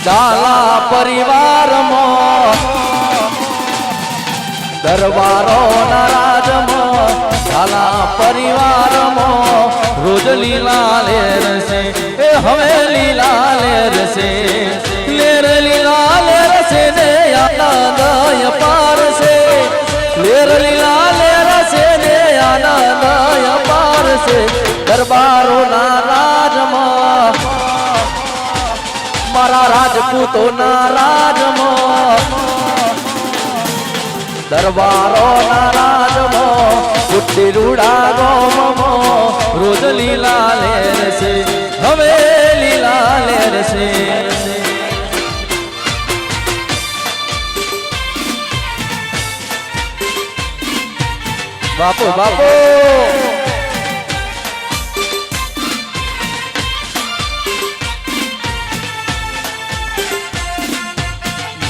ઝાલા પરિવારમાં દરબારો ના રાજમાં ઝાલા પરિવારમાં રોજ લીલા લેર છે એ હવે લીલા લેર છે લેર લીલા લેર છે ને આનંદય પાર છે લેર લીલા લેર છે ને આનંદય પાર છે દરબારો ના રાજમાં મારા રાજપૂતો ના રાજમાં દરબારો ના રાજમાં ઉઠી રૂડા ગોમમાં રોજ લીલા લેર છે હવે લીલા લેર છે બાપુ બાપુ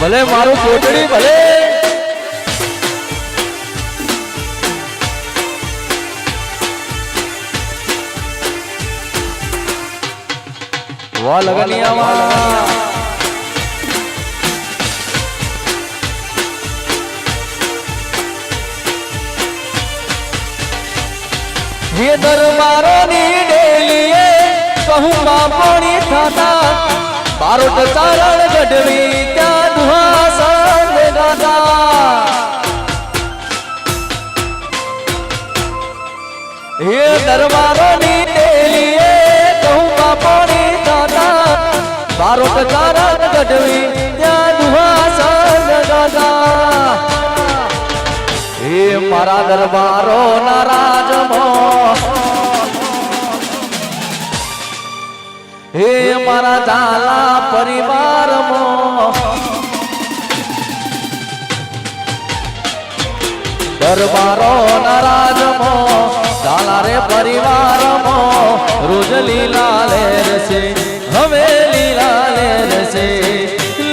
ભલે મારું કોટડી ભલે વાહ લગનિયામાં ये दरबारों ની ડેલીએ કહું બાપોની થાતા બારોટ ચારણ ગઢવી ત્યાં દુહાસન ગાતા ये दरबारों ની ડેલીએ કહું બાપોની થાતા બારોટ ચારણ ગઢવી ત્યાં દુહાસન ગાતા એ મારા દરબારો ના રાજમાં હે મારા ઝાલા પરિવારમાં દરબારો ના રાજમાં ઝાલા રે પરિવારમાં રોજ લીલા લેર છે હવે લીલા લેર છે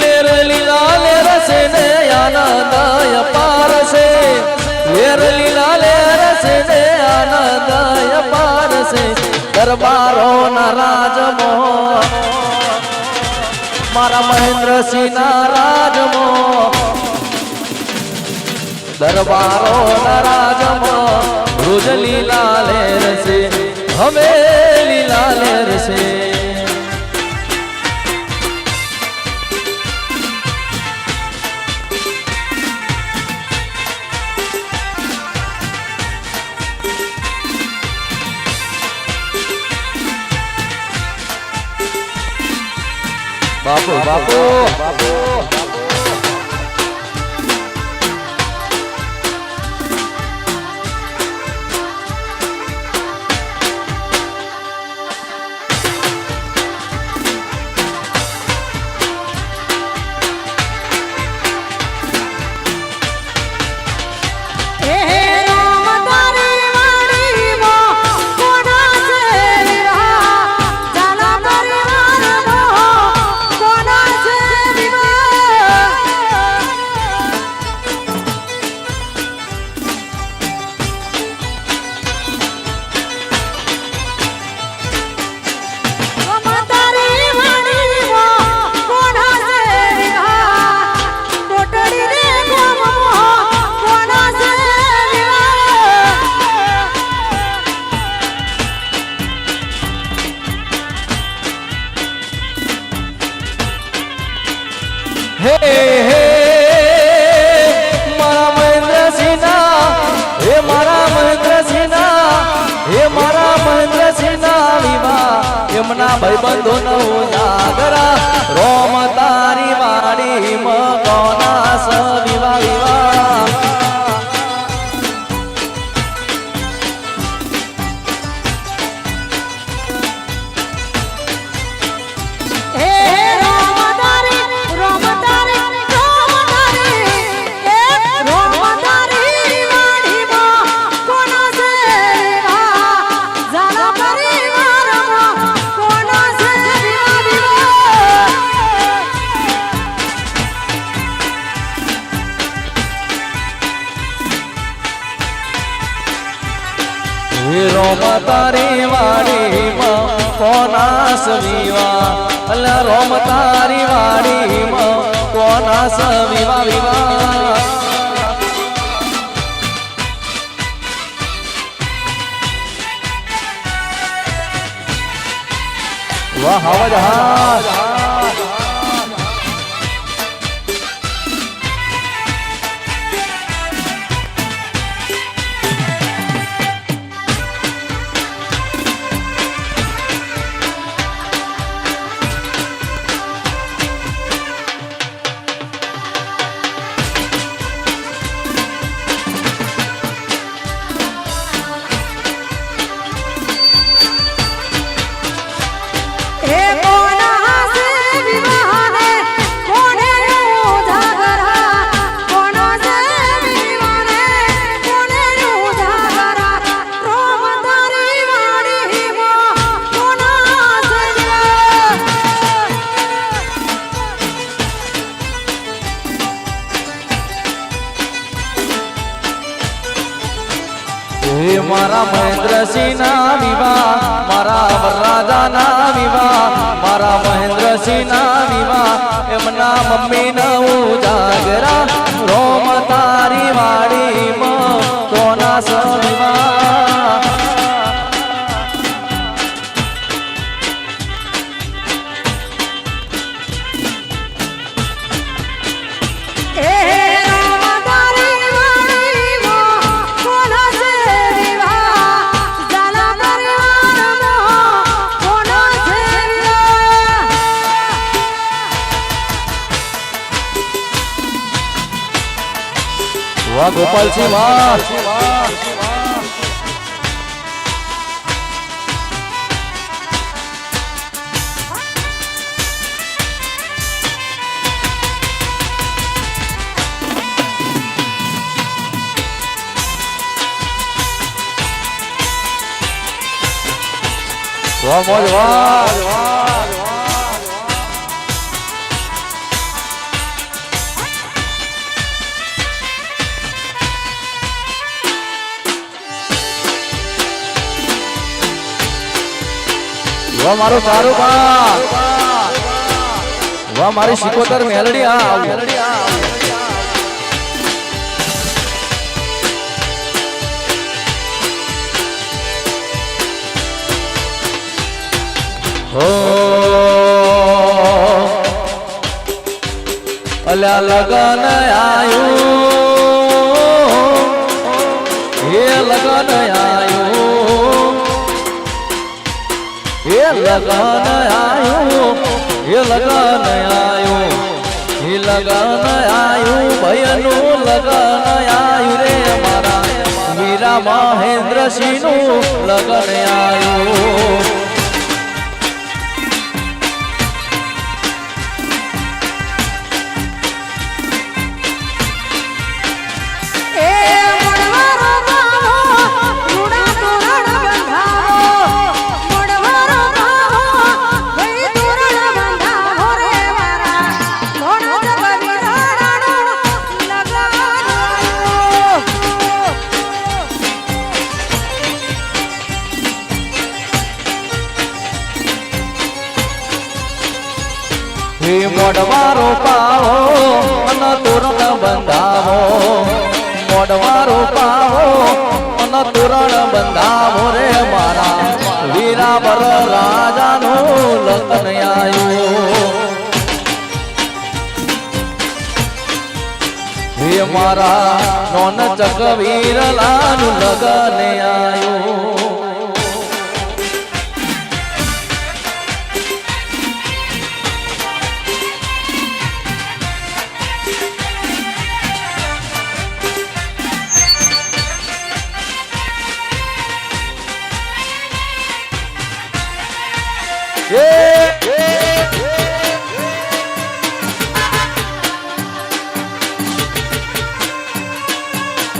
લેર લીલા લેર છે ને આનંદય પાર છે લેર લીલા લેર છે ને આનંદય પાર છે દરબારો ના રાજમાં મારા મહેન્દ્રસિંહ ના રાજમાં દરબારો ના રાજમાં રોજ લીલા લેર છે હવે લીલા લેર છે બાપુ બાપુ બાપુ हे हे मारा महेंद्रसिंह हे मारा महेंद्रसिंह हे मारा महेंद्रसिंह विवाह यमुना भाईबंधो नो जागरा रोम तारी वाड़ी मकोना स विवाह विवाह रोम तारी वाड़ी में कोना सवीवा अल्लाह रोम तारी वाड़ी રાસ વિવા વિવા વાહ અવાજ હા મારા મહેન્દ્રસિંહ ના વિવાહ મારા વરરાજા ના વિવાહ મારા મહેન્દ્રસિંહ ના વિવાહ એમના મમ્મી ન ઉજાગરા રોમ તારી વાડીમાં કોના સવિવાહ વાહ ગોપાલસિંહ વાહ વાહ મોજ વાહ વાહ મારો સારું વાહ મારી શિકોતર મેલડી અલ્યા લગન આયું હે લગન આયું હે લગન આયું હે લગન આયું હે લગન આયું ભયનું લગન આયું રે મારા વીરા મહેન્દ્રસિંહ નું લગન આયું મોડવારો પાવો અને તોરણ બંધાવો મોડવારો પાવો અને તોરણ બંધાવો રે મારા વીરા વરરાજાનું લગ્ન આયું હે મારા નોન ચકવીરલાનું લગ્ન આયું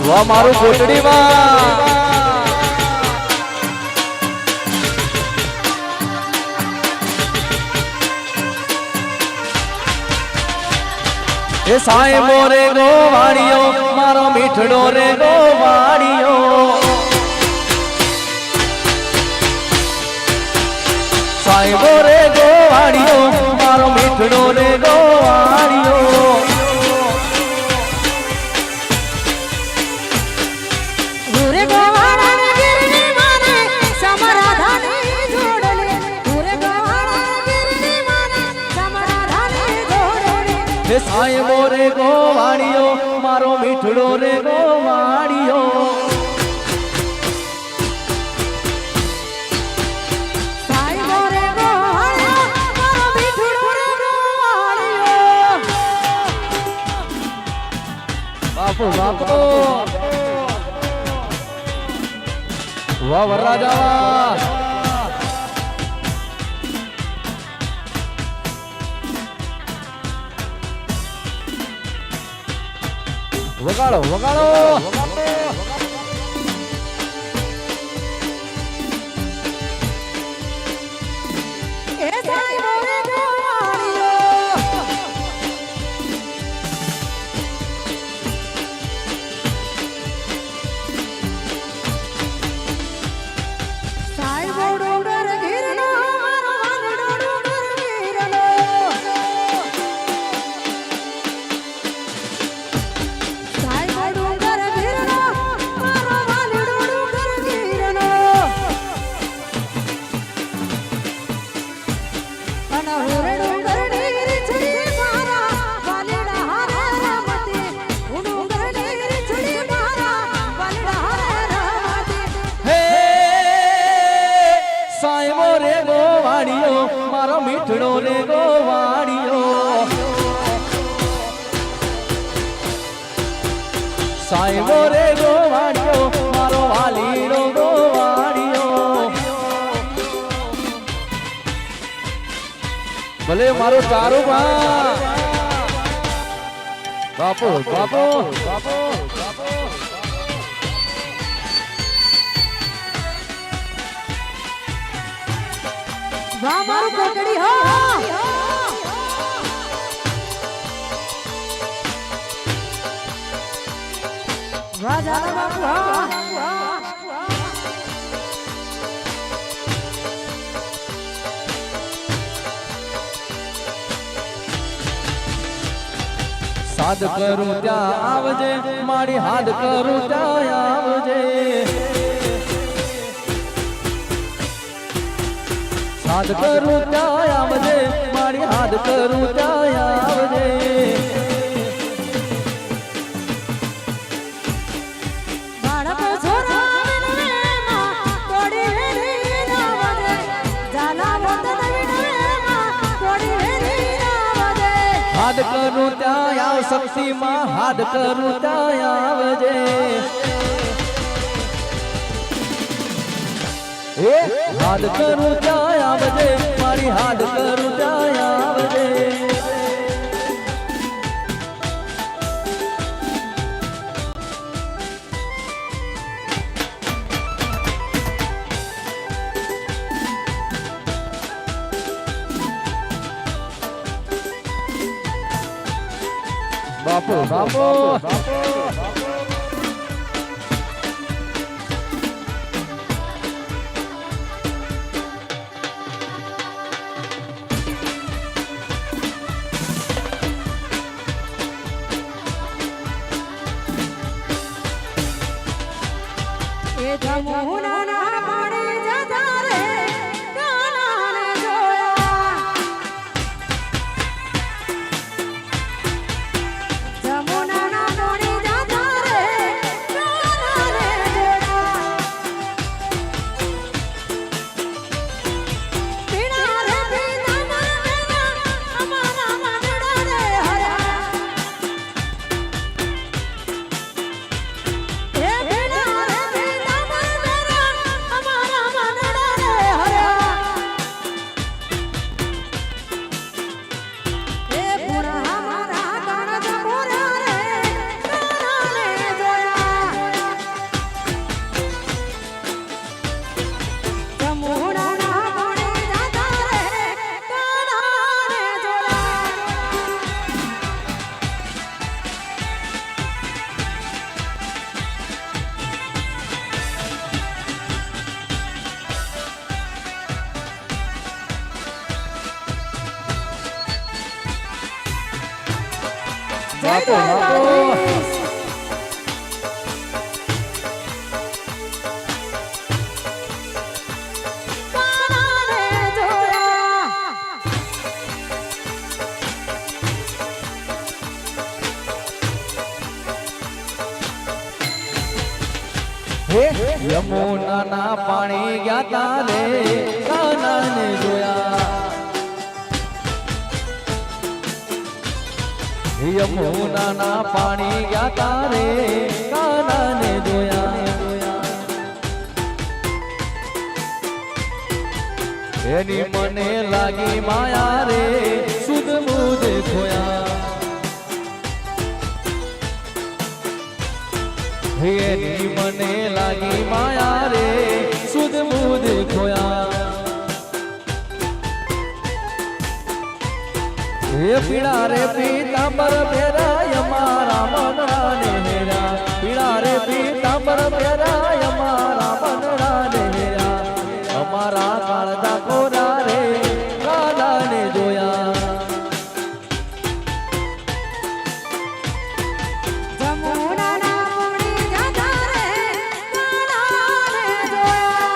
વાહ મારું કોટડી માં એ સાહેબો રે ગોવાળિયો મારો મીઠડો રે ગોવાળિયો સાહેબો રે ગોવાળિયો મારો મીઠડો રે ગોવાળિયો હે સાહેબો રે ગોવાળિયો મારો મીઠડો રે ગોવાળિયો બાપુ બાપુ વાહ વરરાજા વગાડો વગાડો મારો મીઠડો રે ગોવાળિયો સાહેબો રે ગોવાળિયો મારો વાલીનો ગોવાળિયો ભલે મારો ચારું બાપુ બાપુ બાપુ વાહ મારું કોકડી હો વાહ જાના બાપુ હા સાદ કરું ત્યાં આવજે મારી હાથ કરું ત્યાં આવજે હાથ કરું ત્યાં આવજે મારી હાથ કરું ત્યાં આવજે બાળકો છોરા વિનવેમાં તોડી વેરી નાવજે જાના વતન વિનવેમાં તોડી વેરી નાવજે હાથ કરું ત્યાં આવ શક્તિમાં હાથ કરું ત્યાં આવજે હાથ કરું ત્યાં આવજે મારી હાથ કરું ત્યાં આવજે બાપુ બાપુ એ જમુના ના પાણી જતા રે કાનાને જોયા જમુના ના પાણી જતા રે કાનાને જોયા પીણા રે પીના મેના અમારા માનડા રે હરા એ પીણા રે પીના મેના અમારા માનડા રે હરા એ પૂરા હમારા કાના જમુના રે કાનાને જોયા જમુના ના પાણી જતા રે કાનાને જોયા જય બાપુ બાપુ દ્વારકાધીશ કાનાને જોયા યમુનાના પાણી ગયા તારે કાનાને જોયા યમુનાના પાણી ગયા તારે કાનાને જોયા એની મને લાગી માયા રે સુધ મુધ ખોયા એની મને લાગી માયા રે સુધ મુધ ખોયા હે પીળા રે પીતાંબર પહેરાય મારા મનડા ને હેરા પીળા રે પીતાંબર પહેરાય મારા મનડા ને હેરા અમારા કાળજા કોરા રે કાલા ને જોયા જમુનાના પાણી ગયા રે કાનાને જોયા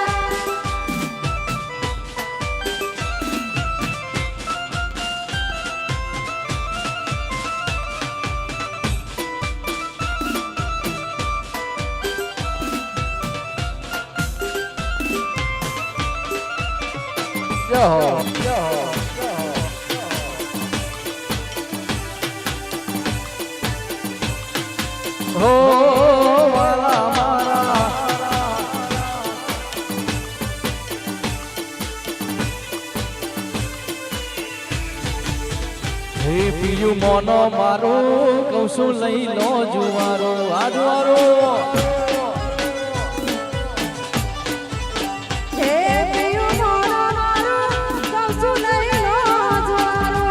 હો વાલા મારા હે પીયું મોનો મારું કહું છું લઈ લો જુવારો આ જુવારો હે પિયું મોનો મારું કૌસુ લઈ લો જુવારો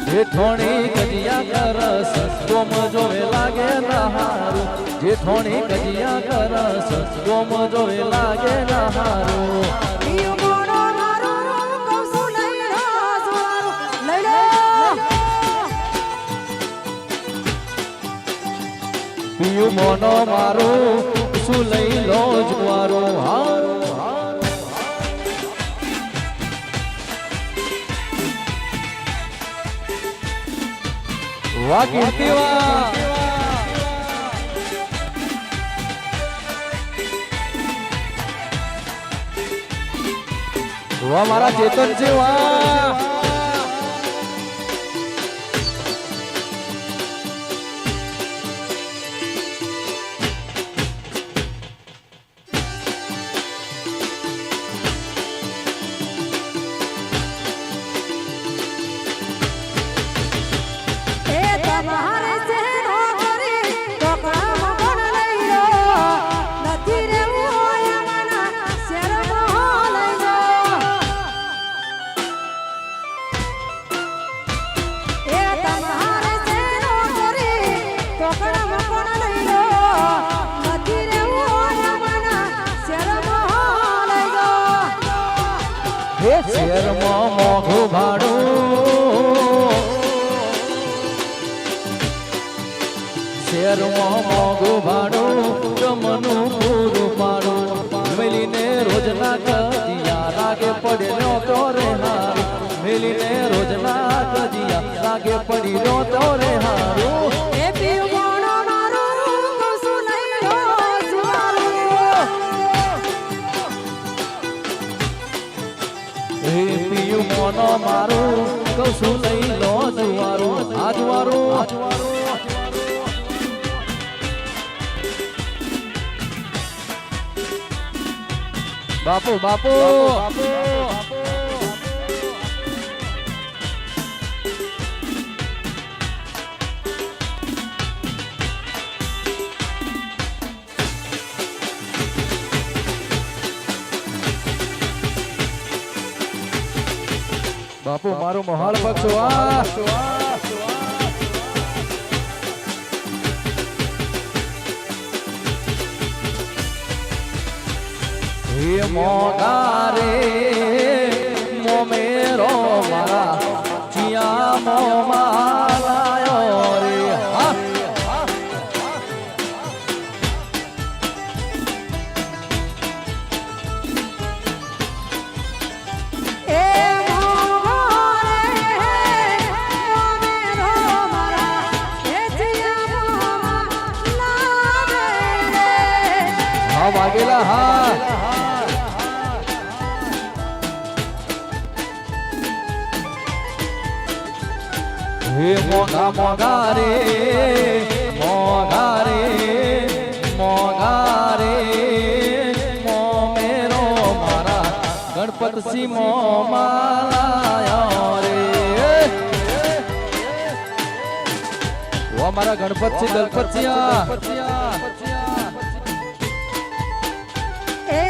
જેઠોણી કજિયા કરસ ગોમ જોવે લાગે નહારું જેઠોણી કજિયા કરસ ગોમ જોવે લાગે નહારું પિયું મોનો મારું કૌસુ લઈ લો જુવારો લઈ લો પીયું મોનો મારું શું લઈ લો જુવારો હારું વાહ કીર્તિ વાહ વાહ મારા ચેતન છે વાહ એ તમારે છે નોકરી ટોકરામાં પણ લઈ લો નથી રહેવું હોય અમારા શહેરમાં લઈ જાઓ એ તમારે છે નોકરી ટોકરામાં પણ લઈ લો નથી રહેવું હોય અમારા શહેરમાં લઈ જાઓ હે શેરમાં મોઘું ભાડું શેરમાં મોઘું ભાડું જમનું પૂરું પાડું મેલીને રોજના કજિયા લાગે પડ્યો તો રે હારું મેલીને રોજના કજિયા લાગે પડ્યો તો રે હારું એ પિયું મોનો મારું કૌસુ લઈ લો જુવારો હે પીયું મોનો મારું કહું છું લઈ લો જુવારો આ જુવારો બાપુ બાપુ બાપુ મારું મહાલ પક્ષ વાહ હે મોગારે મોમેરો મારા ચિયા મોમાલાયો રે હા એ મોગો રે મોમેરો મારા એ જીયા હે મોગા મોગા રે મોગા રે મોગા રે મો મેરો મારા ગણપતસિંહ મો માલાયો રે ઓ મારા ગણપતસિંહ દલપતસિંહ એ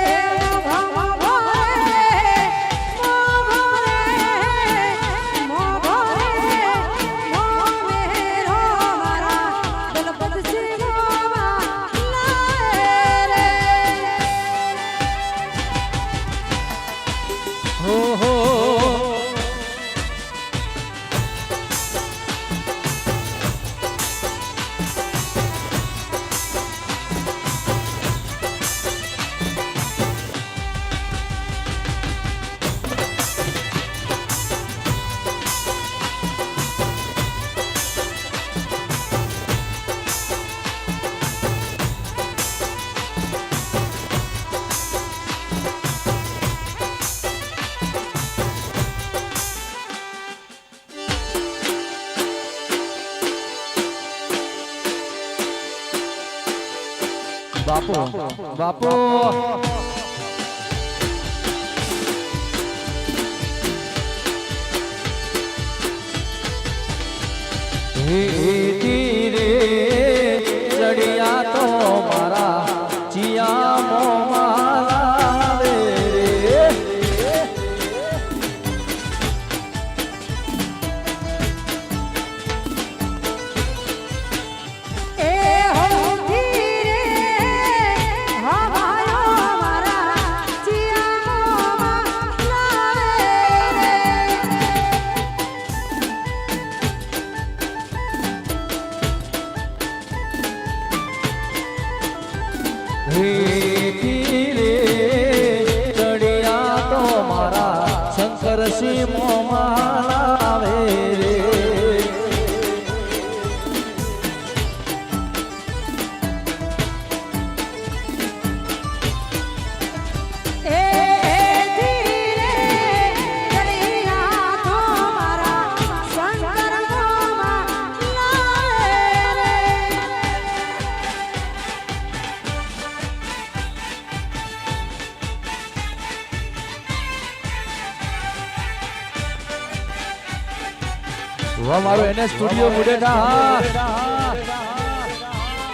બાપુ બાપુ ધીરે ચડિયા તો મારા ચિયા મો માલાવે રે એ હોથી રે હવાયો મારા ચિયામાં લાવે ધીરે ચડિયા તો મારા શંકરસિંહ મો માલાવે રે એ ધીરે ચડિયા તો મારા શંકર મોમાં લાવે વાહ મારું એને સ્ટુડિયો મુડેઠા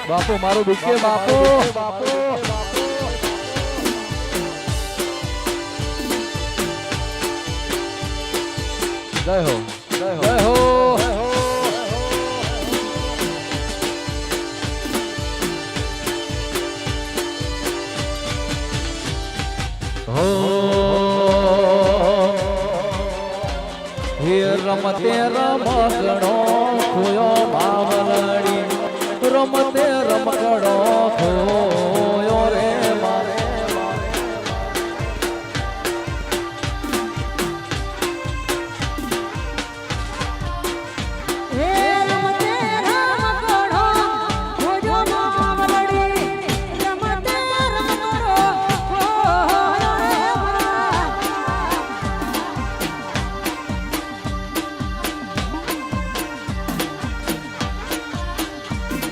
બાપુ મારું બીકે બાપુ જય હો જય હો હો હે રમતે રમકડો ખોયો બાવલડી રમતે રમકડો ખોયો રે મારે હે રમતે રમકડો ખોજો માવલડી રમતે રમકડો ખોયો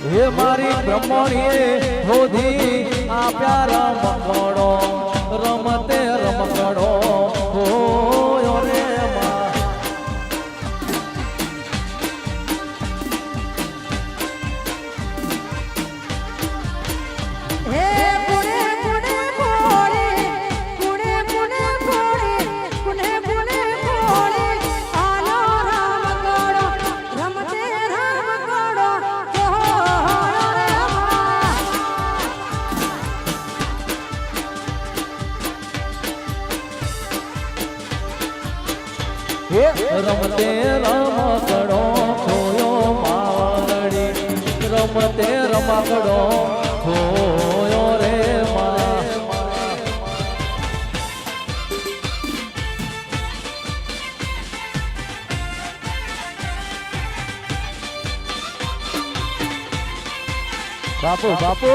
હે મારી બ્રહ્મણીએ શોધી આપ્યા રમકડો રમતે રમકડો ખોયો રે મા હે કુણે કુણે કોળે કુણે કુણે કોળે કુણે કુણે કોળે આલો રમકડો રમતે રમકડો કોળો રે હે રમતે રમકડો ખોયો માવલડી રમતે રમકડો ખોયો રે મા બાપુ બાપુ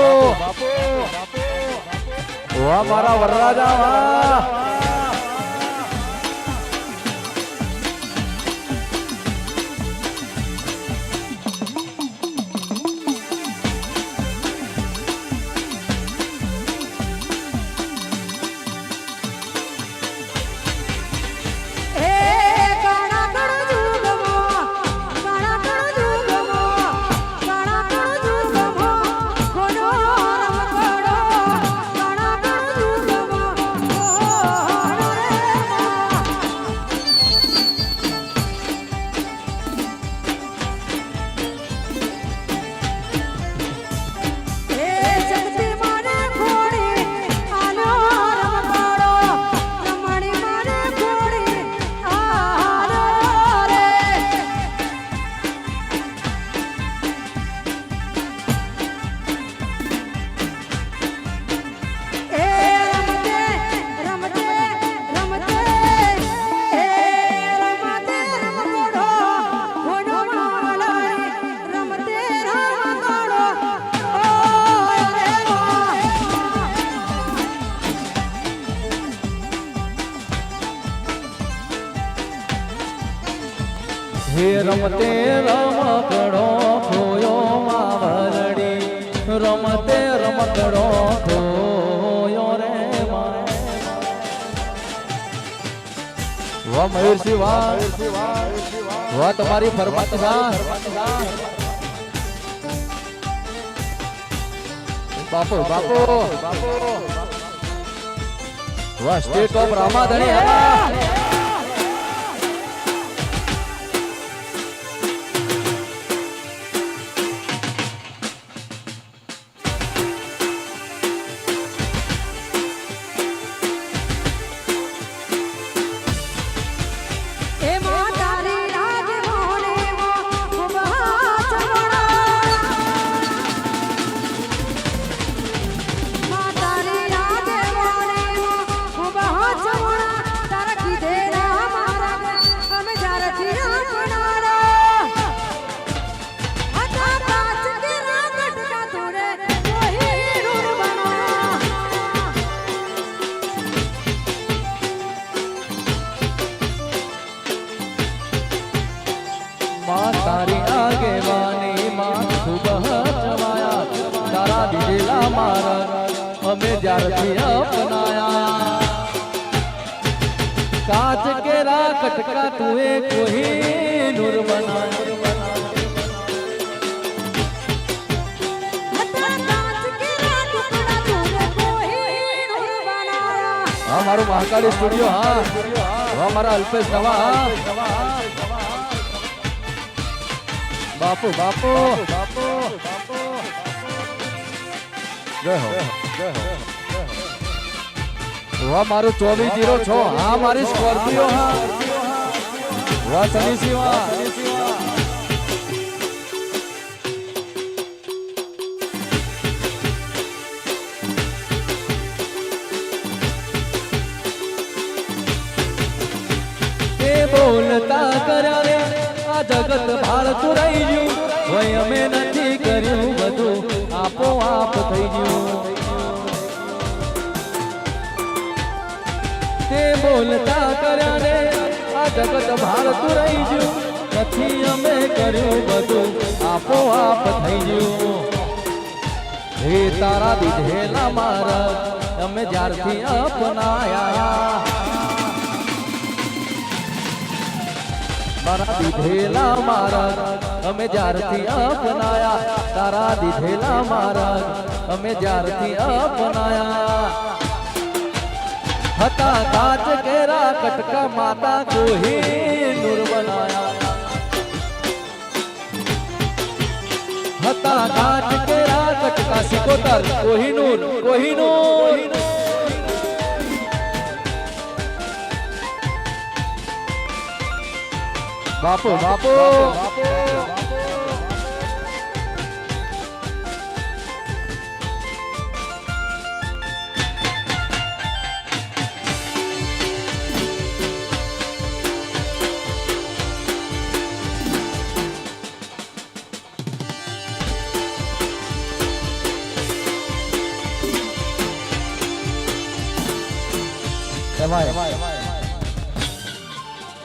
વાહ મારા વરરાજા વાહ હે રમતે રમકડો ખોયો માવરડી રમતે રમકડો ખોયો રે વાહ મયુરસિંહ વાહ તમારી ફરમાત બાપુ વાહ સ્ટેટ ઓફ રામાધણી તારી આગેવાની માં ખૂબ હચવાયા તારા દીધેલા મારા અમે જ્યારથી અપનાયા કાચ કેરા કટકા તુએ કોઈ નૂર બનાયા હા મારું મહાકાળી સ્ટુડિયો હા મારા અલ્પેશ નવા બાપુ જય હો વાહ મારું 2406 હા મારી સ્કોર્પિયો હા વાહ સનીસિંહ તે બોલતા કર્યા આ જગત ભારતું રહી ગયું હોય અમે નથી કર્યું બધું આપોઆપ થઈ ગયું તે બોલતા કર્યા રે આ જગત ભારતું રહી ગયું નથી અમે કર્યું બધું આપોઆપ થઈ ગયું હે તારા દીધેલા મારા અમે જ્યારથી અપનાયા તારા દીધેલા મારા અમે જ્યારથી અપનાયા તારા દીધેલા મારા અમે જ્યારથી અપનાયા હતા કાચ કેરા કટકા માતા કોહી નૂર બનાયા હતા કાચ કેરા કટકા સિકોતર કોહિનૂર બાપુ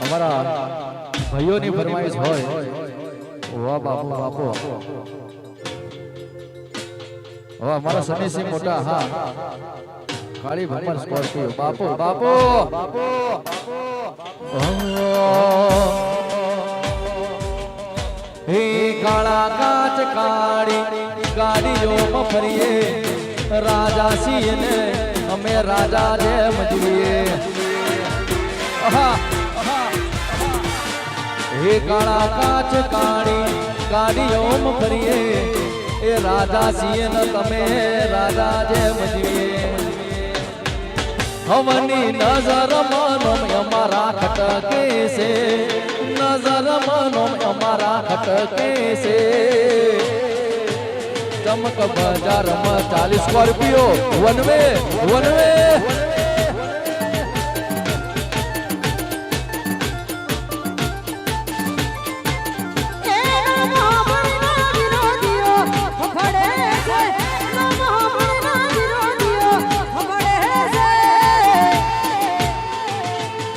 અમારા ભાઈઓની ફરમાઈશ હોય વાહ બાપુ વાહ મારા સનીસિંહ મોટા હા કાળી ભમર સ્કોર્પિયો બાપુ હે કાળા કાચ કાળી ગાડીઓમાં ફરીએ રાજા છીએ ને અમે રાજા જેમ જીવીએ હે કાળા કાચ કાળી ગાડીઓમાં ફરીએ એ રાજા છીએ ને તમે રાજા જેમ જીવીએ હવની નજર મનો અમારા ખટકે છે નજર મનો અમારા ખટકે છે ચમક બજારમાં 40 સ્કોર્પિયો વનવે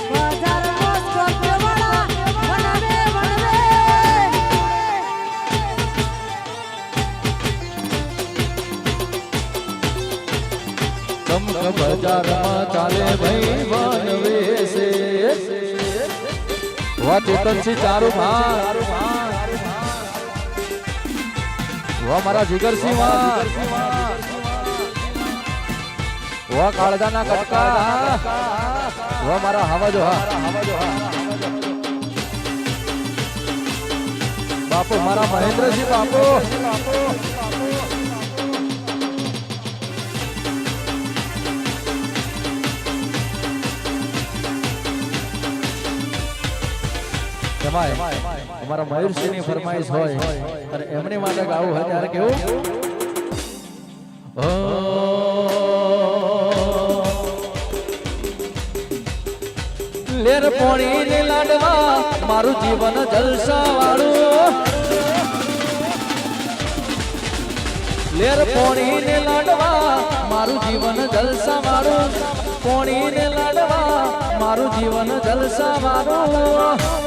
બજારમાં સ્કોર્પિયો વાળા વનવે વાહ ચેતનસિંહ ચારુ ભાઈ વાહ મારા જીગરસિંહ વાહ કાળજાના કટકા વાહ મારા હવાજો બાપુ મારા મહેન્દ્રસિંહ બાપુ અમારા મયુરસિંહ ની ફરમાઈશ હોય અને એમની માટે ગાવું હોય ત્યારે કેવું લેર પોણી ને લાડવા મારું જીવન જલસા વાળું લેર પોણી ને લાડવા મારું જીવન જલસા વાળું પોણી ને લાડવા મારું જીવન જલસા વાળું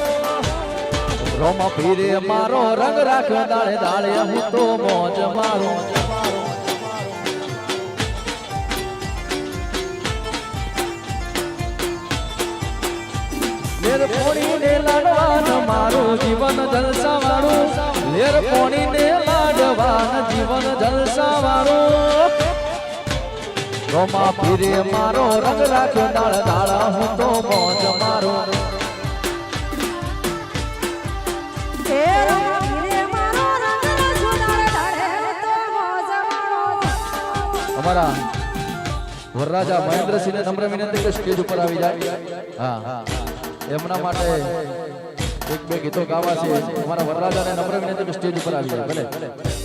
રોમા પીરે મારો રંગ રાખ્યો દાળે દાળે હું તો મોજ મારું લેર પોણી ને લાડવા મારું જીવન જલસા વાળું લેર પોણી ને લાડવા જીવન જલસા વાળું રોમા પીરે મારો રંગ રાખ્યો દાળ દાળ હું તો મોજ મારું અમારા વરરાજા મહેન્દ્રસિંહ ને નમ્ર વિનંતી કે સ્ટેજ ઉપર આવી જાય હા એમના માટે એક બે ગીતો ગાવા છે અમારા વરરાજા ને નમ્ર વિનંતી કે સ્ટેજ ઉપર આવી જાય ભલે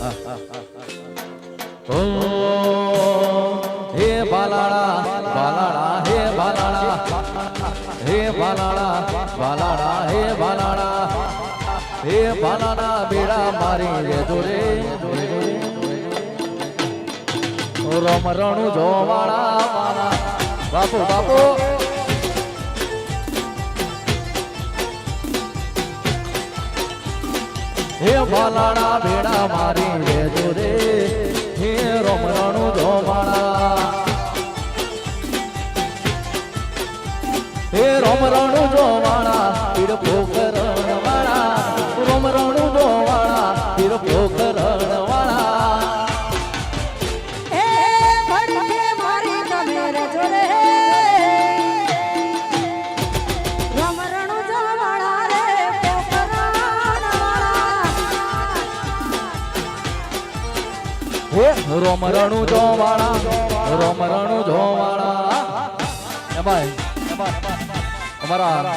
હા ઓ હે બાલાડા બાલાડા હે બાલાડા હે બાલાડા બાલાડા હે બાલાડા હે બાલાડા બેડા મારી લેજો રે રમ રણુ જોવાળા બાપુ બાપુ હે બાલાડા બેડા મારી લેજો રે હે રમ રણુ જોવાળા હે રમ રણુ જોવાળા પીર પોકરણ વાળા રમ રણુ જોવાળા પીર પોકરણ વાળા રોમરણુ જોવાળા એમાં અમારા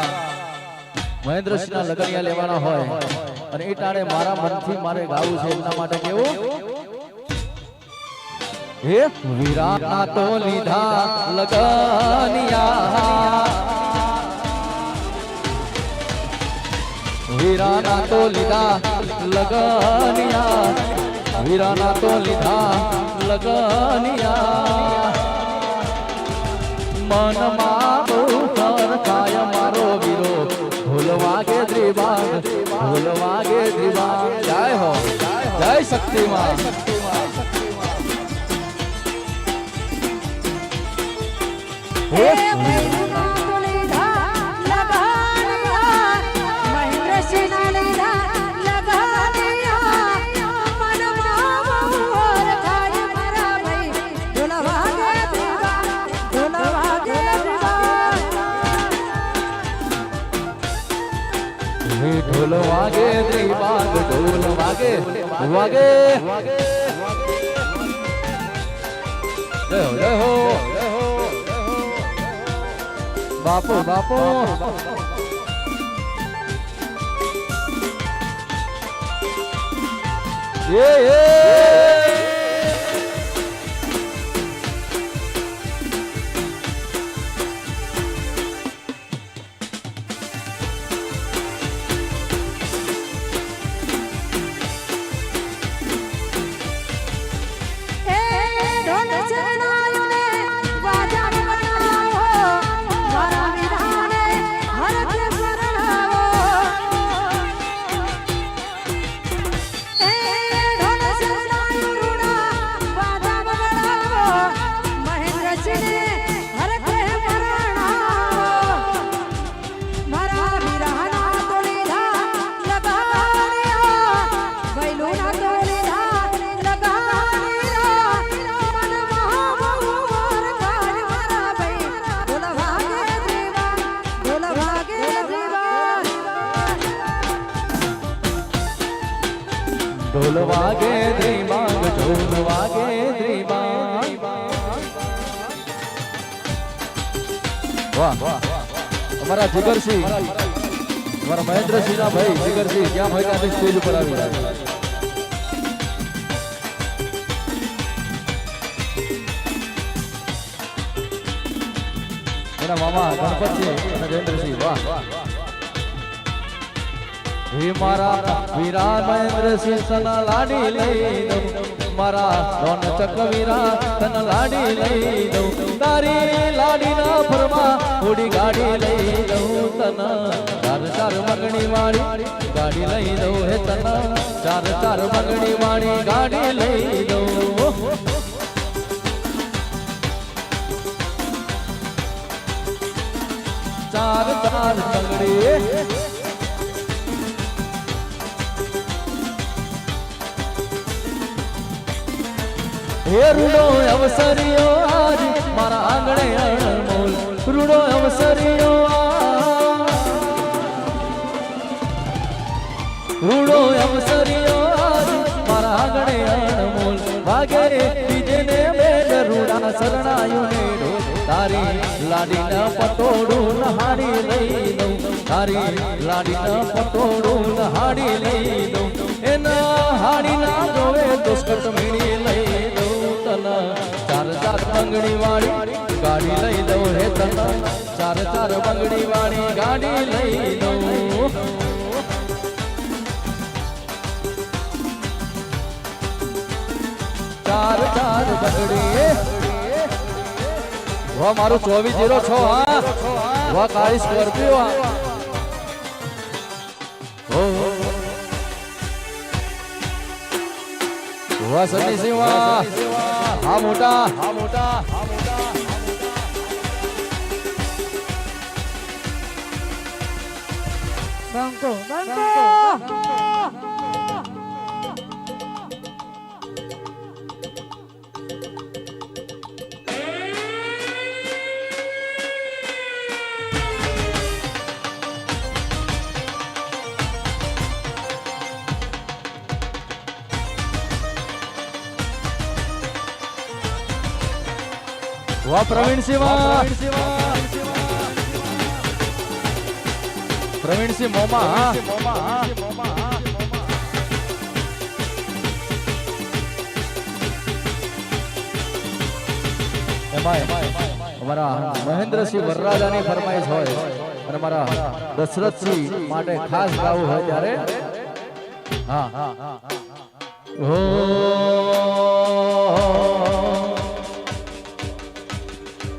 મહેન્દ્રસિંહ ના લગનિયા લેવાના હોય અને એ ટાણે મારા મનથી મારે ગાવું છે એમના માટે કેવું હે વીરા તો લીધા લગનિયા વીરાના તો લીધા લગનિયા વીરાના તો લીધા લગનિયા મનમાં બહુ કાય મારો વીરો ઢોલ વાગે દ્રિબાગ જય હો જય શક્તિમાં હે ઢોલ વાગે દ્રિબાગ ઢોલ વાગે જય હો બાપુ બાપુ એ ઢોલ ઢોલ વાગે ધ્રીમાંગ ઢોલ વાગે ધ્રીમાંગ વાહ અમારા જીગરસિંહ અમારા મહેન્દ્રસિંહ ના ભાઈ જીગરસિંહ ક્યાં હોય ત્યાંથી સ્ટેજ ઉપર આવી જાય એના મામા ગણપતસિંહ અને જયેન્દ્રસિંહ વાહ હે મારા વીરા મહેન્દ્રસિંહ તન લાડી લઈ દઉં મારા ડોન ચકવીરા તન લાડી લઈ દઉં તારી લાડી ના ફરવા ઉડી ગાડી લઈ દઉં તન ચાર ચાર મંગણી વાળી ગાડી લઈ દઉં હે તન ચાર ચાર મંગણી વાળી ગાડી લઈ દઉં ચાર ચાર મંગણી હે રૂડો અવસરીઓ આજ મારા આંગણે અણમોલ રૂડો અવસરીઓ રૂડો અવસરીઓ આજ મારા આંગણે અણમોલ વાગે બીજે ને બેન રૂડા શરણાયો ને તારી લાડીના પટોડું નહાડી લઈ દઉં તારી લાડીના પટોડું નહાડી લઈ દઉં એના હાડી ના જોવે દુષ્કટ મીણી લઈ દઉં તના ચાર ચાર બંગડી વાળી ગાડી લઈ દઉં હે તના ચાર ચાર બંગડી વાળી ગાડી લઈ દઉં ચાર ચાર બંગડી વાહ મારું 2406 હા વાહ કાળી સ્કોર્પિયો વાહ સની સિંહ વાહ હા મોટા બંકો બંકો વાહ પ્રવીણ સિંહ મોમા અમારા મહેન્દ્રસિંહ વરરાજાની ફરમાઈશ હોય અને મારા દશરથસિંહ માટે ખાસ ગાવું હોય ત્યારે હા હો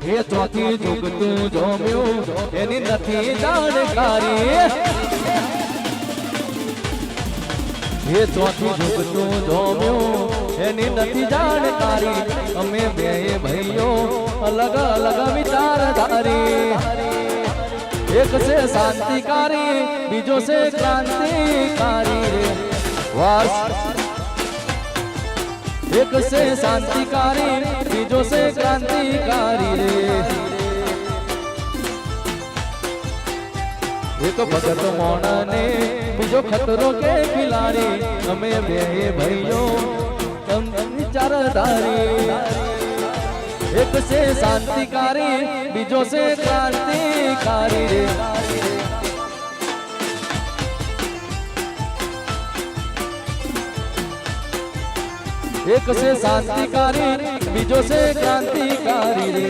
એ ચોથી જુગતું જોમ્યું એની નથી જાણકારી એ ચોથી જુગતું જોમ્યું એની નથી જાણકારી અમે બે ભાઈઓ અલગ અલગ વિચારધારી એક છે શાંતિકારી બીજો છે ક્રાંતિકારી વર્ષ एक से शांतिकारी बीजों से क्रांतिकारी रे एक भगत मोना ने बीजो खतरों के खिलाड़ी हमें बे भाइयों हम विचारधारी एक से शांतिकारी बीजों से क्रांतिकारी रे एक से शांतिकारी बीजों से क्रांतिकारी रे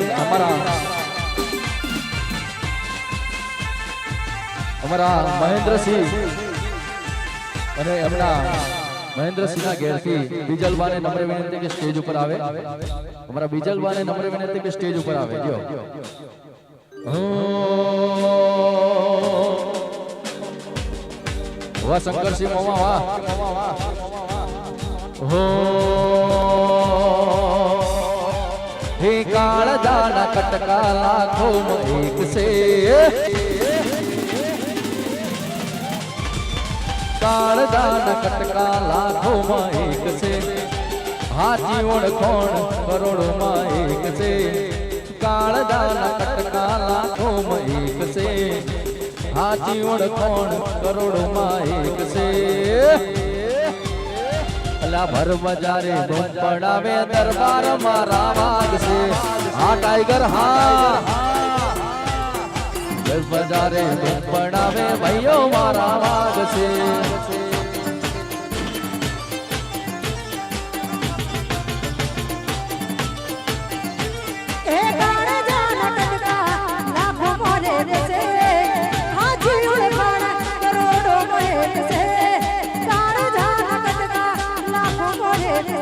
हमारा महेंद्रसिंह અને એમના મહેન્દ્રસિંહના ઘેરથી બીજલબાને નમ્ર વિનંતી કે સ્ટેજ ઉપર આવે અમારા બીજલબાને નમ્ર વિનંતી કે સ્ટેજ ઉપર આવે જો વાહ શંકરસિંહ મોમા વાહ हो हे काल जाना कटका लाखों में एक से काल जाना कटका लाखों में एक से हाथी ओळखोण करोड़ों में एक से काल जाना कटका लाखों में एक से हाथी ओळखोण करोड़ों में एक से અલા ભર બજારે ધૂમ પડાવે દરબાર મારા વાગશે હા ટાઈગર હા ભર બજારે ધૂમ પડાવે ભાઈઓ મારા વાગશે એ ગાણે જાન કટકા લાખો મોરે છે હાજી ઉડવાણ કરોડો મોરે છે ગાણે જાન કટકા લાખો મોરે છે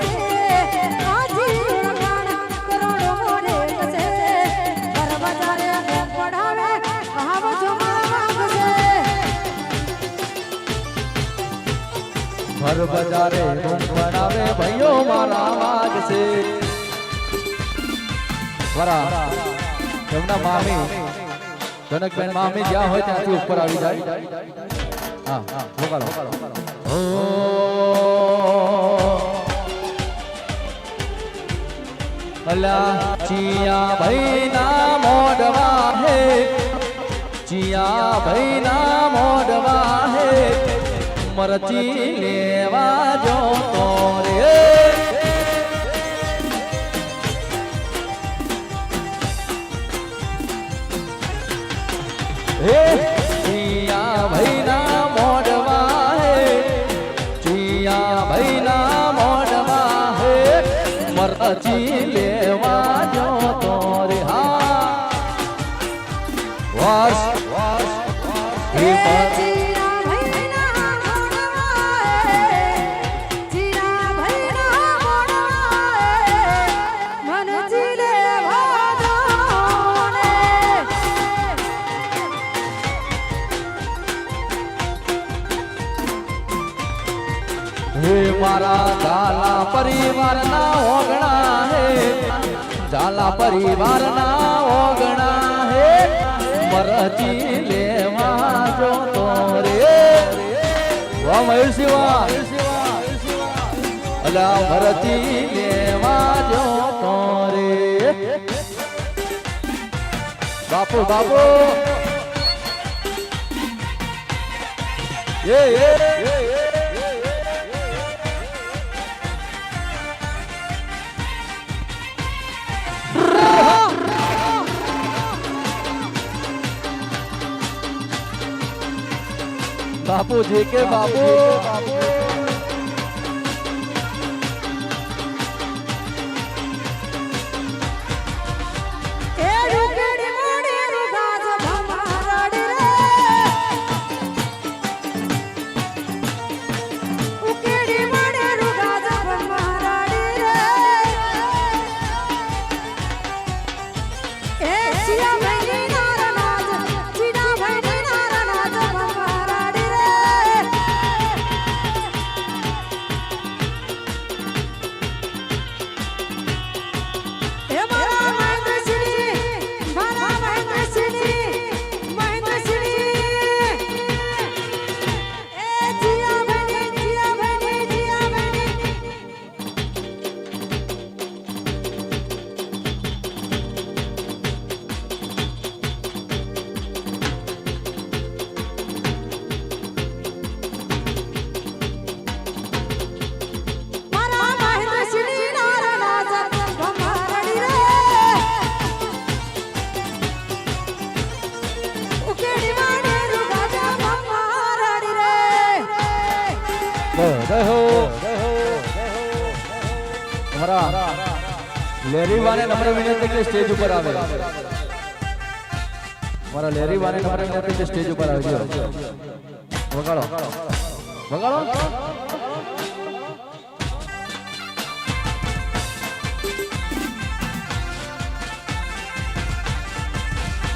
હાજી ઉડવાણ કરોડો મોરે છે બરબજારે પડાવે આવ જો માંગશે ભર બજારે ધૂમ પડાવે ભાઈઓ મારા વાગશે વરા એમના મામી જનકબેન મામી જ્યાં હોય ત્યાંથી ઉપર આવી જાય હા વગાડો ઓ અલા ચિયા ભાઈ ના મોડવા હે ચિયા ભાઈ ના મોડવા હે મરચી લેવા જો તો રે ચિયા ભાઈ ના મોડવા હે ચિયા ભાઈ ના મોડવા હે મરચી લેવા જો તો રે હા વાસ હે જીરા ભૈના મોડવાએ જીરા ભૈના મોડવાએ મન જીલે વાદોને હે મારા ઝાલા પરિવારના ઓગણા હે ઝાલા પરિવારના ઓગણા હે મરચી લેવા જો તો રે વાહ મયુરસિંહ વાહ અલા મરચી લેવા જો તો રે બાપુ બાપુ એ बापू जी के बापू એ રૂકેડી મોડી રૂગાજ ભમારાડી રે ઉકેડી મોડી રૂગાજ ભમારાડી રે એ ચિયા ભાઈ નારા નાજ ચિના ભાઈ નારા નાજ ભમારાડી રે એ મારા મહેન્દ્રસિંહ એ જીયા ભાઈ મારા મહેન્દ્રસિંહ નારા નાજ ભમારાડી રે ઉકેડી માડે રૂગાજ ભમારાડી રે રહો हमारा लेरी वाले नंबर विनंती के स्टेज ऊपर आवे हमारा लेरी वाले नंबर विनंती के स्टेज ऊपर आवे वगाड़ो वगाड़ो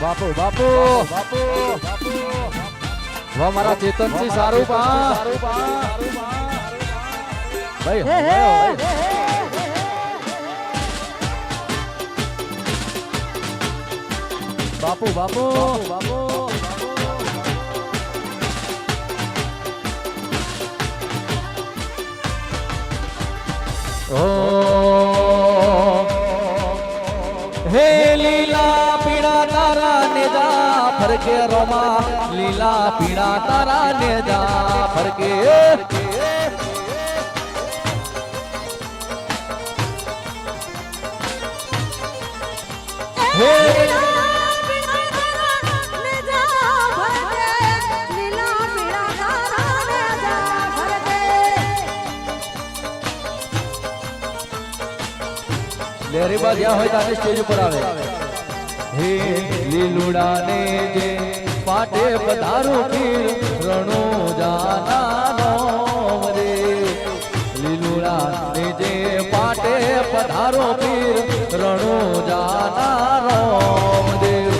बापू बापू बापू वो हमारा चेतन सिंह सारू भाई बापू बापू बापू ओ हे लीला पीड़ा तारा ने जा फरके रोमा लीला पीड़ा तारा ने जा फरके હે લહેરીબા જ્યાં હોય ત્યાં સ્ટેજ ઉપર આવે હે લીલુડા ને જે પાટે પધારું પીર રણો જાના રે લીલુડા ને જે પાટે પધારો પીર રણો જાના દેવ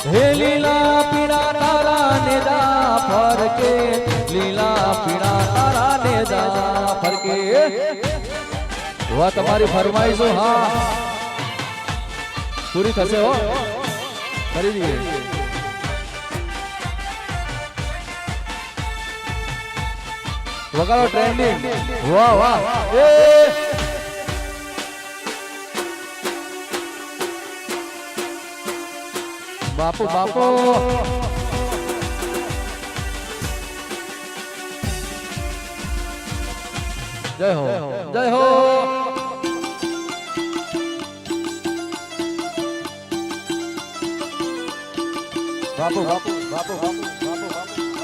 હે લીલા પીળા તારા ને જા ફરકે લીલા પીળા તારા ને જા ફરકે વાહ તમારી ફરમાઈશો હા પૂરી થશે હો કરી દઈએ વગાડો ટ્રેન્ડિંગ વાહ વાહ એ બાપુ બાપુ જય હો જય હો બાપુ બાપુ બાપુ બાપુ બાપુ બાપુ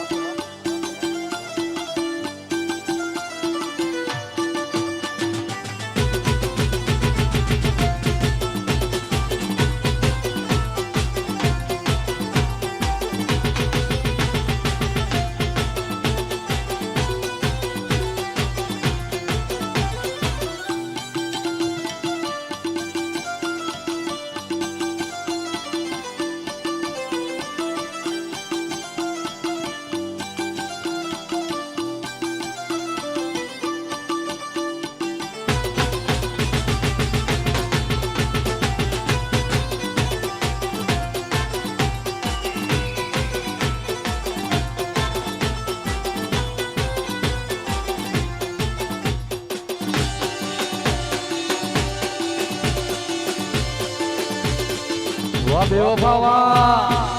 વાહ બેવફા વાહ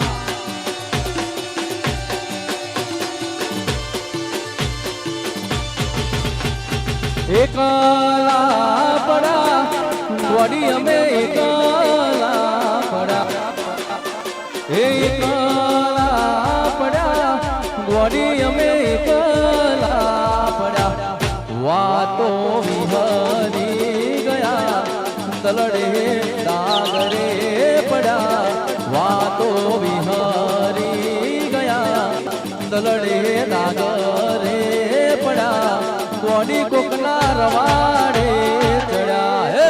એકલા પડા વડી અમે એકલા પડા એકલા પડા વડી અમે એકલા પડા વાતો વિહરી ગયા તલડે દાગરે પડા વાતો વિહરી ગયા તલડે દાગરે પડા કોની કોકના રવાડે ચડ્યા હે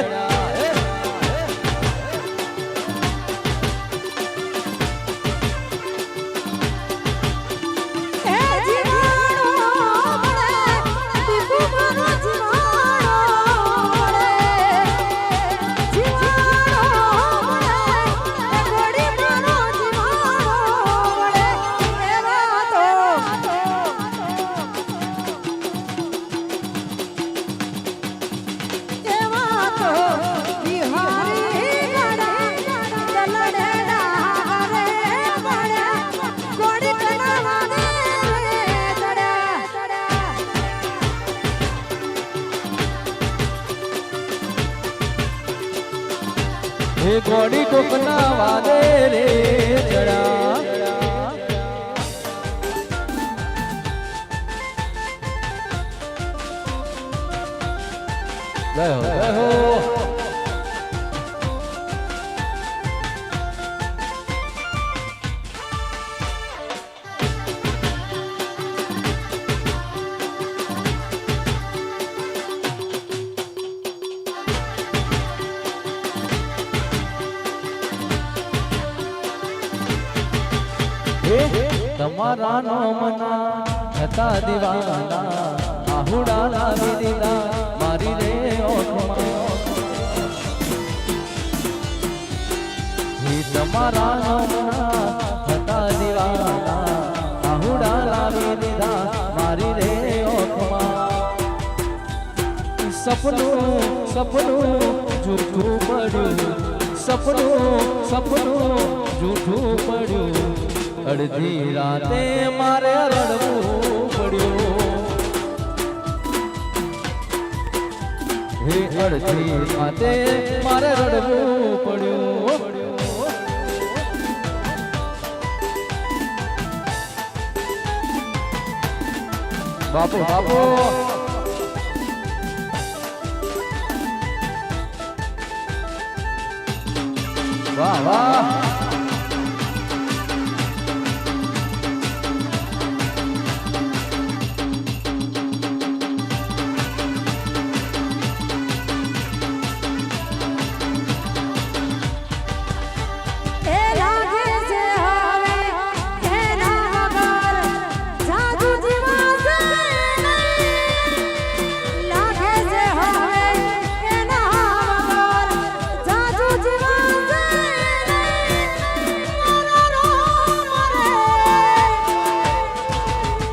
हे गोड़ी कोकना वादे रे चढ़ा जय हो जय हो તમારા નામના હતા દીવાના આહુડા લાવી દીધા મારી રે ઓઠમાં તમારા નામના હતા દીવાના આહુડા લાવી દીધા મારી રે ઓઠમાં સપનું સપનું જૂઠું પડ્યું સપનું સપનું જૂઠું પડ્યું અડધી રાતે મારે રડવું પડ્યું હે અડધી રાતે મારે રડવું પડ્યું બાપુ બાપુ વાહ વાહ એ લાગે છે હવે એના વગર જાદુ જીવાશે નહીં. લાગે છે હવે એના વગર જાદુ જીવાશે નહીં. મારો રે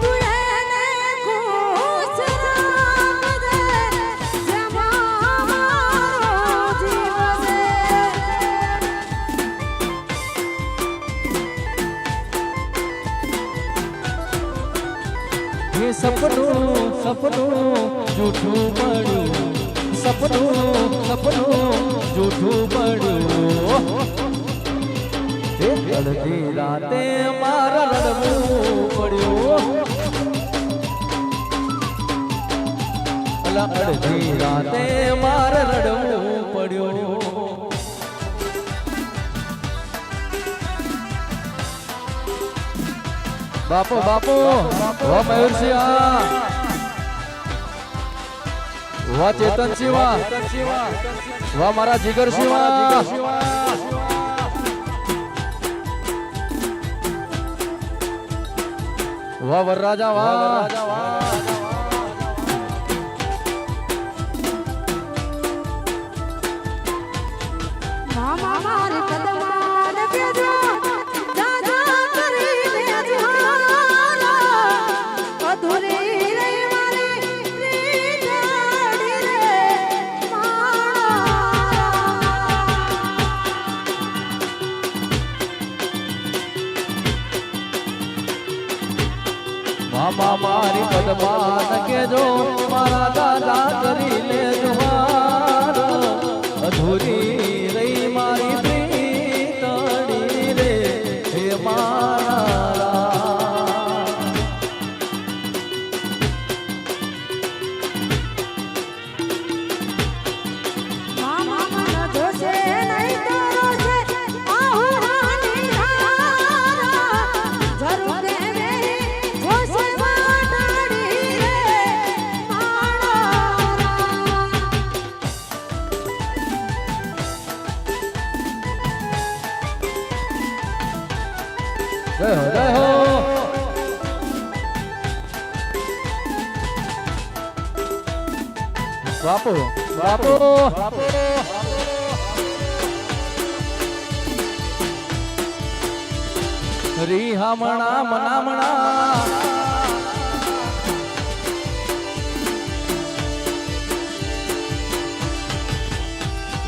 તું એને ખુશ રાખજે જેમાં મારો જીવ છે. એ સપનું સપનું જૂઠું પડ્યું સપનું સપનું જૂઠું પડ્યું એ અડધી રાતે મારે રડવું પડ્યું અલા અડધી રાતે મારે રડવું પડ્યું બાપુ બાપુ વાહ મયુરસિંહ વાહ ચેતનસિંહ વાહ મારા જીગરસિંહ વાહ વરરાજા વાહ મામા મારી કદમાં કેજો જાજા કરીને જુહારા અધૂરી રહી મારી રીતડી રે મામા મારી કદમાં કેજો મારા દાદા કરી લે જુહાર અધૂરી રહી મારી પ્રીતડી રે હે મારા મામા મન જોશે નહીં તારો છે આહુરાની ધારા જરૂર દે મેરી જોશે વાટાડી રે મારા જય હો જય હો બાપુ બાપુ રી હમણા મનામણા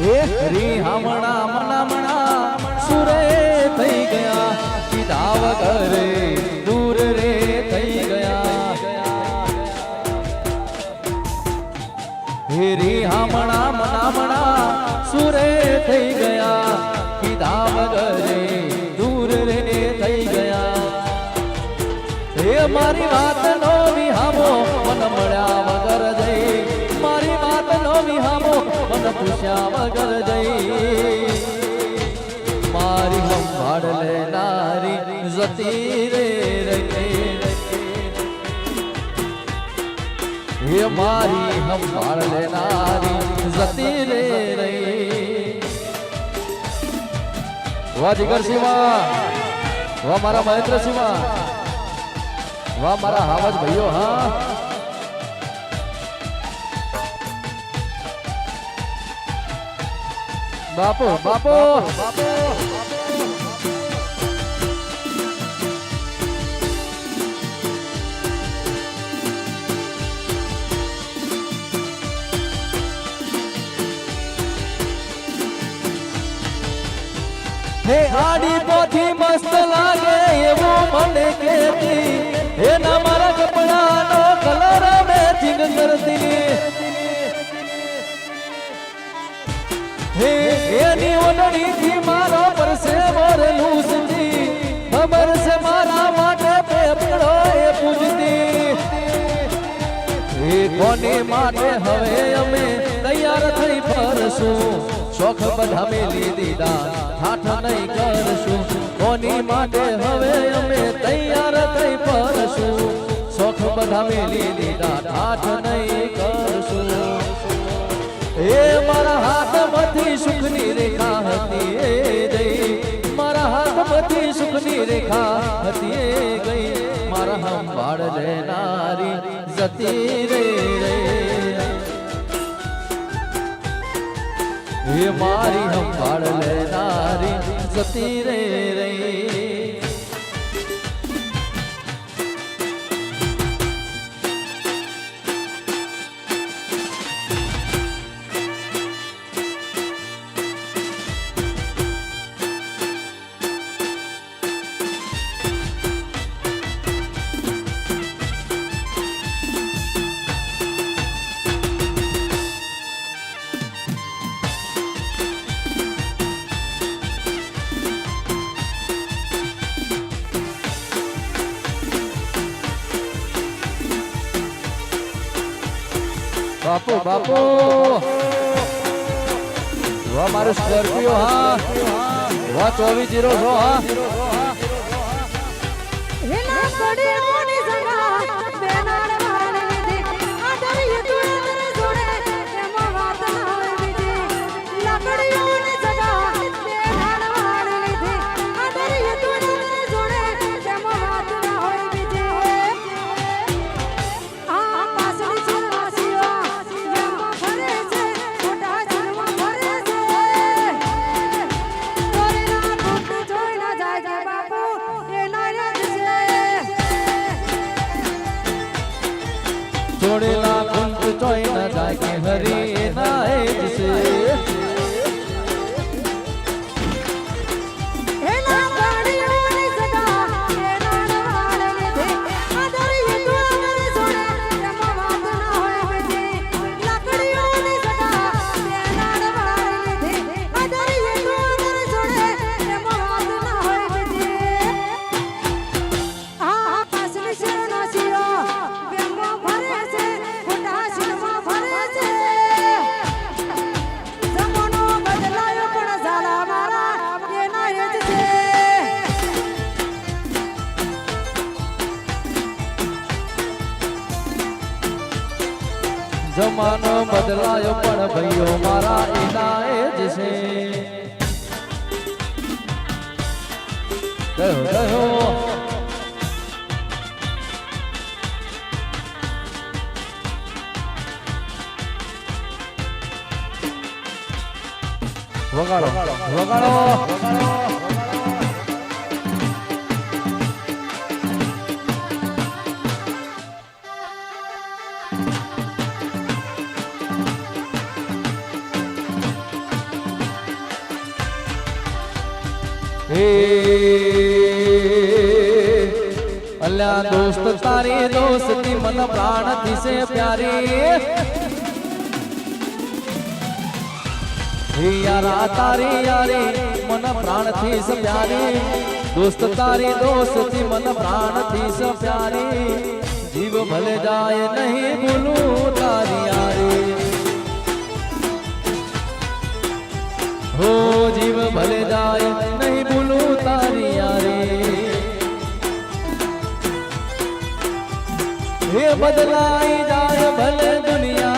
એ રી હમણા મનામણા સુરે થઈ ગયા કીધા વગરે દૂર રે થઈ ગયા હેરી હમણા મનામણા સુરે થઈ ગયા કીધા વગરે દૂર રે થઈ ગયા હે મારી વાત નો વિહામો મન મળ્યા વગર જઈ મારી વાત નો વિહામો મન પૂછ્યા વગર જઈ મારી સંભાળ લેનારી જતી રે હે મારી સંભાળ લેનારી જતી રે વાહ જીગરસિંહ વાહ મારા મહેન્દ્રસિંહ વાહ મારા હાવજ ભાઈઓ હા બાપુ બાપુ મસ્ત લાગે એવું મને કહેતી એના મારા કપડાનો કલર મેચિંગ કરતી હે એની ઓઢણીથી મારો પરસે ભરેલું સજી ખબર છે મારા માટે પેપડો એ પૂજતી એ કોની માટે હવે અમે તૈયાર થઈ ફરશું શોખ બધા મેલી દીધા ઠાઠ નહીં કરશું કોની માટે હવે અમે તૈયાર થઈ ફરશું શોખ બધા મેલી દીધા ઠાઠ નહીં કરશું એ મારા હાથમાંથી સુખની રેખા હતી એ ગઈ મારા હાથમાંથી સુખની રેખા હતી એ ગઈ મારા સંભાળ લેનારી જતી રે એ મારી સંભાળ લેનારી જતી રે બાપુ બાપુ વાહ મારું સ્કોર્પિયો હા વાહ 2406 હા હેલા કડીઓની સગા બેનાડ વાળી લીધી આ દરિયે તુણે તને જોડે એમાં વાત ના હોય બીજી લકડીઓની સગા બેનાડ વાળી લીધી આ દરિયે તુણે તને જોડે એમાં વાત ના હોય બીજી આ પાસળી ચરવાસીઓ એમાં ફરે છે મોટા જન્મ ફરે છે કોઈના કુટ જોઈ ના જાય છે બાપુ એ નાયક છે જોડેલા કુંત ચોઈ ન જાય કે હરી ના એ જ છે હેલા ગાડીઓની સગા બેનાડ વાળી લીધી આ દરિયે તુણે તને જોડે એમાં વાત ના હોય બીજી લકડીઓની સગા બેનાડ વાળી લીધી આ દરિયે તુણે તને જોડે એમાં વાત ના હોય બીજી આ પાસલી શરણાસીઓ બેમાં ફરે છે ખોટા શિરમાં ફરે છે જમાનો બદલાયો પણ ઝાલા મારા એના એ જ છે જમાનો બદલાયો પણ ભાઈઓ મારા એના એ જ છે ગયો વગાડો વગાડો હે અલ્યા દોસ્ત તારી દોસ્તી મન પ્રાણથી સે પ્યારી હે યારા તારી યારી મન પ્રાણથી સે પ્યારી દોસ્ત તારી દોસ્તી મન પ્રાણથી સે પ્યારી જીવ ભલે જાય નહીં ભૂલું તારી યારી हो जीव भले जाए नहीं भूलूं तारी यारी ये बदलाई जाए भले दुनिया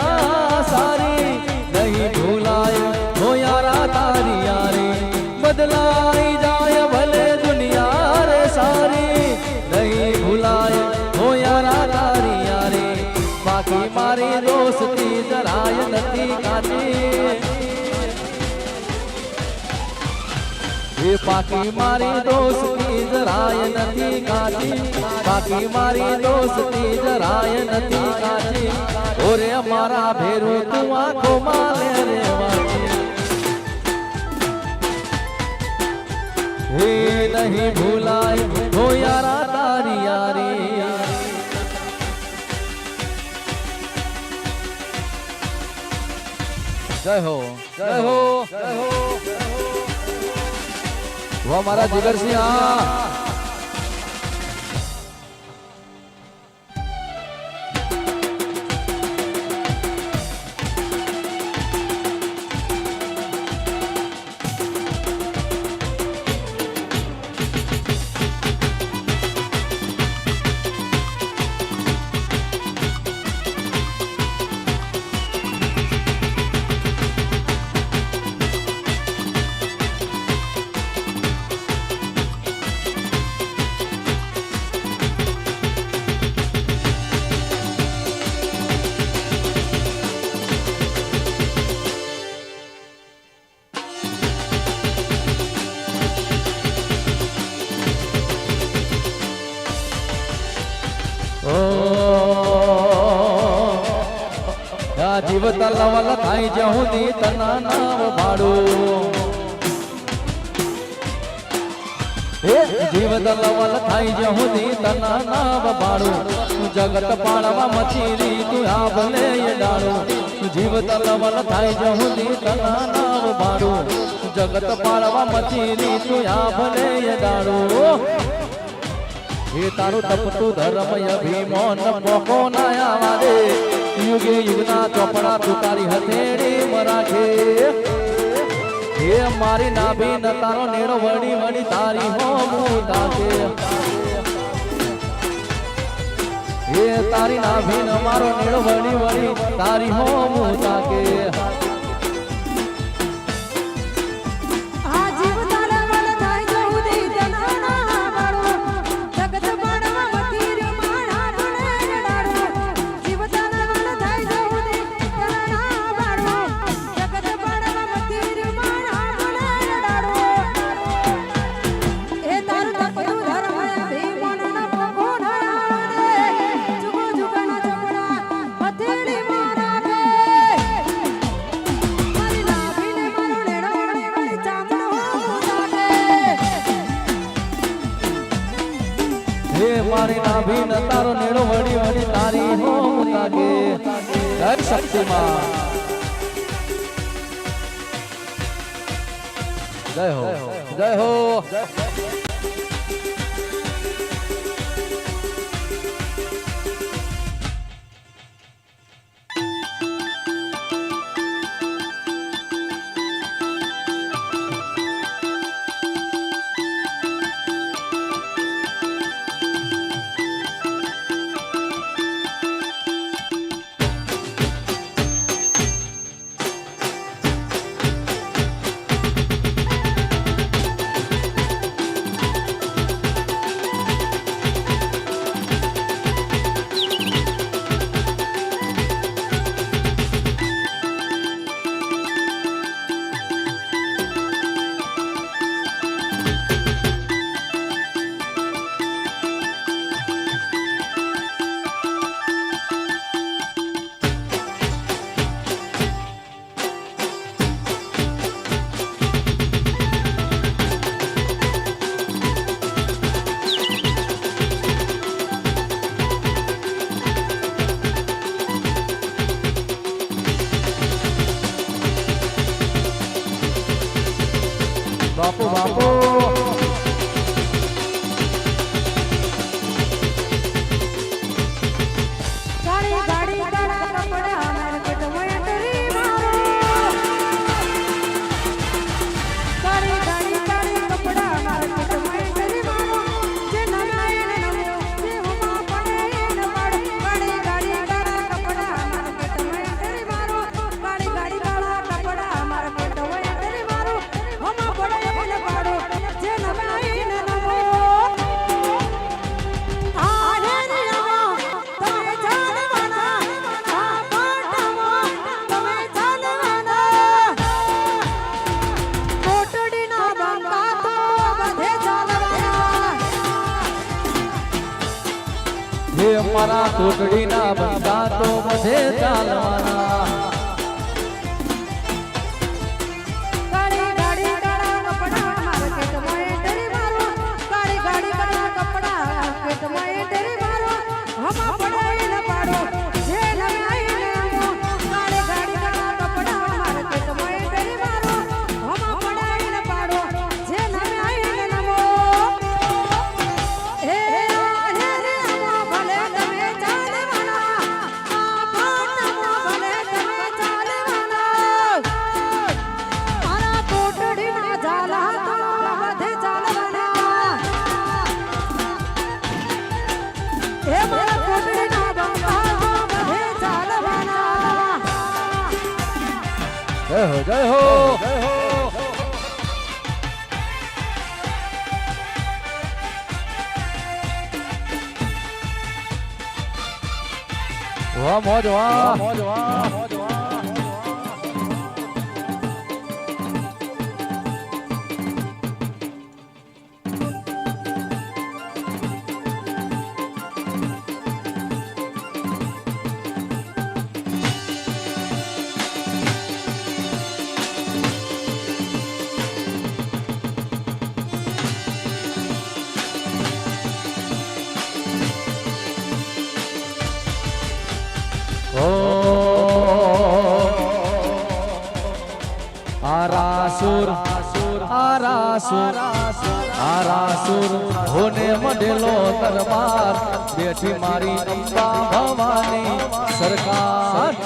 सारी नहीं भूलाए हो यारा तारी यारी बदलाई जाए भले दुनिया रे सारी नहीं भूलाए हो यारा तारी यारी बाकी मारी दोस्ती જરાય નથી કાચી એ પાકી મારી દોસ્તી જરાય નથી કાચી પાકી મારી દોસ્તી જરાય નથી કાચી ઓરે અમારા ભેરું તું આંખો માલે રે વાંચી હે નહીં ભૂલાય હો યારા તારી યારી જય હો જય હો જય હો વો મારા જીગરસિંહ જીવ તલવલ થાય જહુદી તના નામ ભાડું હે જીવ તલવલ થાય જહુદી તના નામ ભાડું જગત પાળવા મચીરી તું આ ભલે ડાળું જીવ તલવલ થાય જહુદી તના નામ ભાડું જગત પાળવા મચીરી તું આ ભલે ડાળું હે તારું તપતું ધર્મ અભિમાન પોકો ના આવારે યુગે યુગના ચોપડા તું તારી હથેળી મરાખે હે મારી નાભી ન તારો નેડો વળી વળી તારી હોમું તાકે હે તારી નાભી ન મારો નેડો વળી વળી તારી હોમું તાકે મારી નાભી ન તારો નેડો વળી વળી તારી હોમ તાકે જય શક્તિમાં જય હો જય હો બાપુ બાપુ ગાડી ગાડી ગાડા કપડા માર્કેટ માં તરી મારો ગાડી ગાડી ગાડી કપડા માર્કેટ માં તરી મારો જે નનાય ને નમો જે હમા પડે ન પાડો ગાડી ગાડી ગાડા કપડા માર્કેટ માં તરી મારો ગાડી ગાડી ગાડા કપડા માર્કેટ માં તરી મારો હમા પડે ન પાડો જે નનાય ને નમો હે મારા કોટડીના બંધા તો બધે ચાલવાના ગાડી ગાડી ગાડા કપડા માર્કેટ માં તરી હમા પડાઈ ન પાડો જે નમે આઈને આમો કાળે ગાડી કટા કપડા મારે કે તમે ડરી મારો હમા પડાઈ ન પાડો જે નમે આઈને નમો હે આને રે આમો ભલે તમે ચાલવાના આ ફાટમાં ભલે તમે ચાલવાના મારા કોટડીના ઝાલા તો બધે ચાલવાના હે મારા કોટડીના બંગા બધે ચાલવાના જય હો જય હો જય હો વાહ મોજ વાહ મોજ વાહ મોજ વાહ आरासुर होने मडेलो दरबार बैठी मारी अंबा भवानी सरकार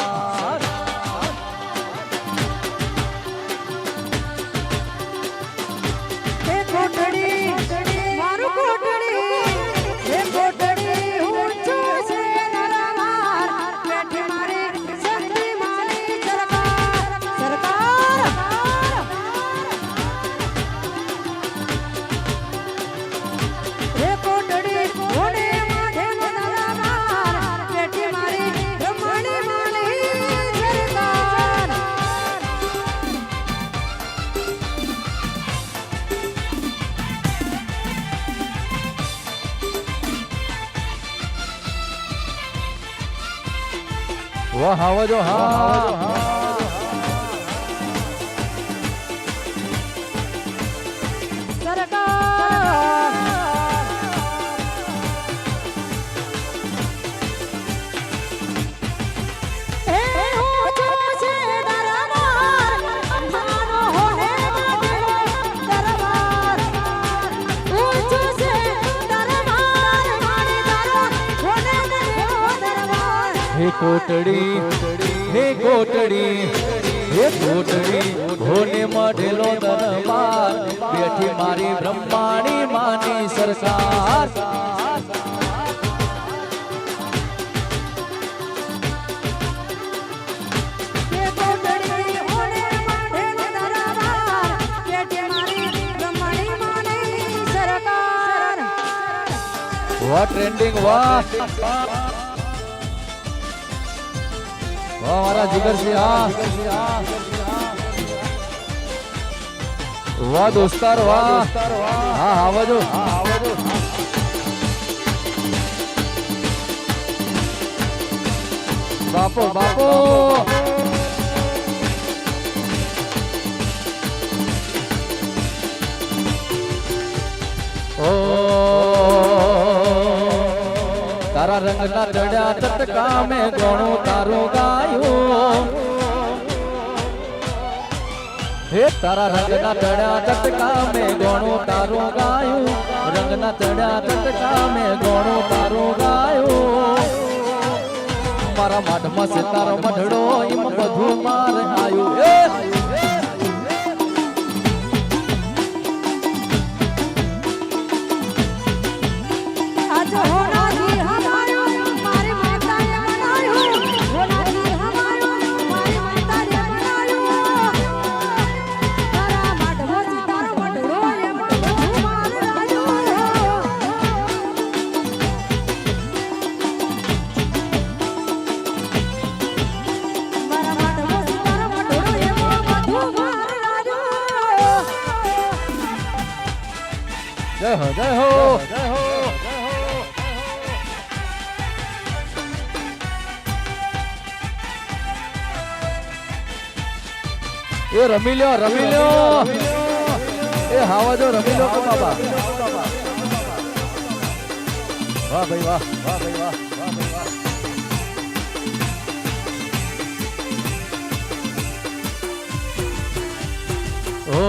हे कोटड़ी मारू कोटड़ी हे कोटड़ी ऊंचो से नरमार बैठी मारी शक्ति मारी सरकार सरकार हे कोटड़ी होने माथे नरमार बैठी मारी ब्रह्मणी माली सरकार वाह आवजो हाँ हे कोटड़ी हे कोटड़ी हे कोटड़ी होने मढेलो दरबार बैठी मारी ब्रह्माणी मानी सरकार हे कोटड़ी होने माढेलो दरबार बैठी मारी ब्रह्मणी मानी सरकार वाह ट्रेंडिंग वाह वाह हमारा जिगर से वाह दोस्तार वाह हाँ आवजो बापो बापो ओ तारा रंग ना चढ़ा टटका में गणो तारो गायो हे तारा रंग ना चढ़ा टटका में गणो तारो गायो रंग ना चढ़ा टटका में गणो तारो गायो मारा माठ में से तारो मढड़ो इम बधु मार आयो आज होना ही हमारो मारी माता ने बनायो होना ही हमारो मारी माता ने बनायो तारा मडो तारो मडो ये मडो मार आयो मारा मडो तारो मडो ये मडो मार आयो जय हो जय हो जय हो ये रमी लो ए हावा जो रमी लो को बाबा વાહ ભાઈ વાહ વાહ ભાઈ વાહ વાહ ભાઈ વાહ ओ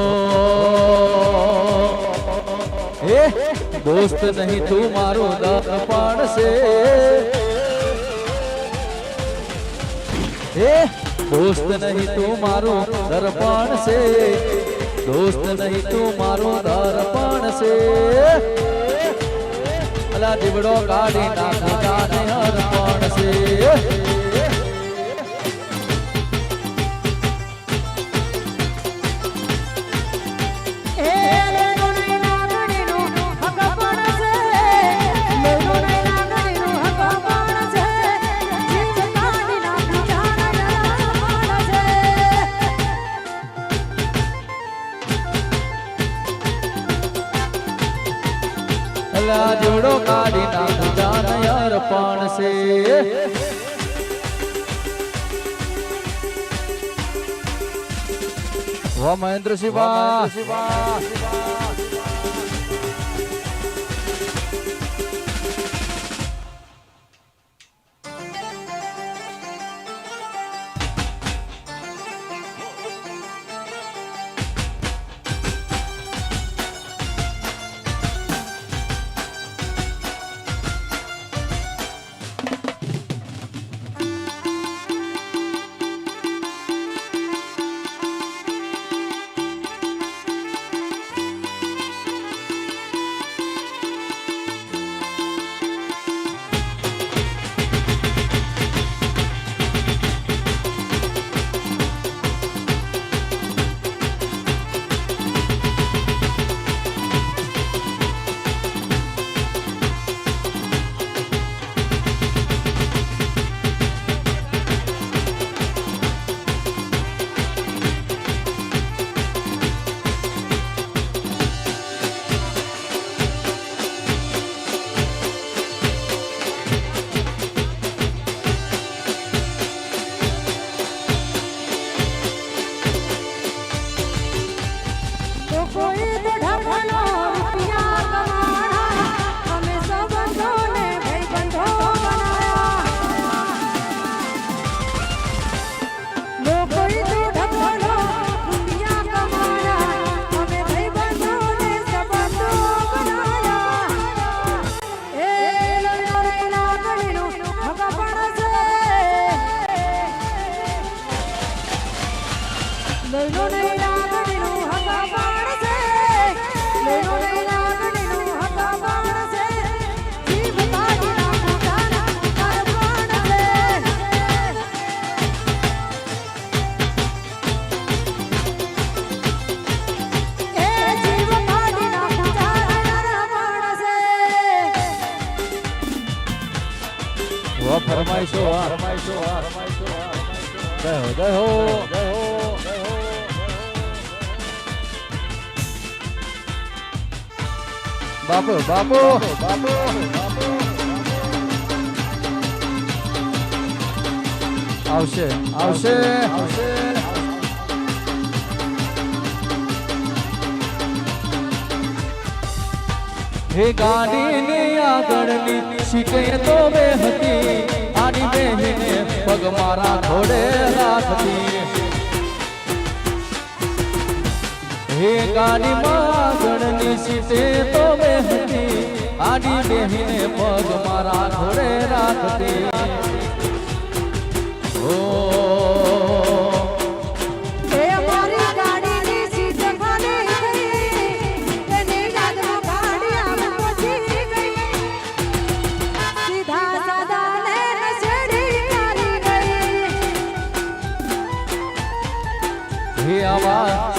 ए दोस्त नहीं तू मारो दर्पण से ए दोस्त नहीं तू मारो दर्पण से दोस्त नहीं तू मारो दर्पण से अला दिवड़ो काढ़ी नाखो जाने हरपण से जोड़ो काढ़ी नाख जान अर्पण से वाह महेंद्र शिवा फरमाइशो जय हो बापू बापू आवशे आवशे हे गाड़ी ने आगळनी शिके तो वे हती आनी बेहीने पग मारा घोड़े राखती हे गाड़ी मागणनी सीटे तो वे हती आनी बेहीने पग मारा घोड़े राखती ओ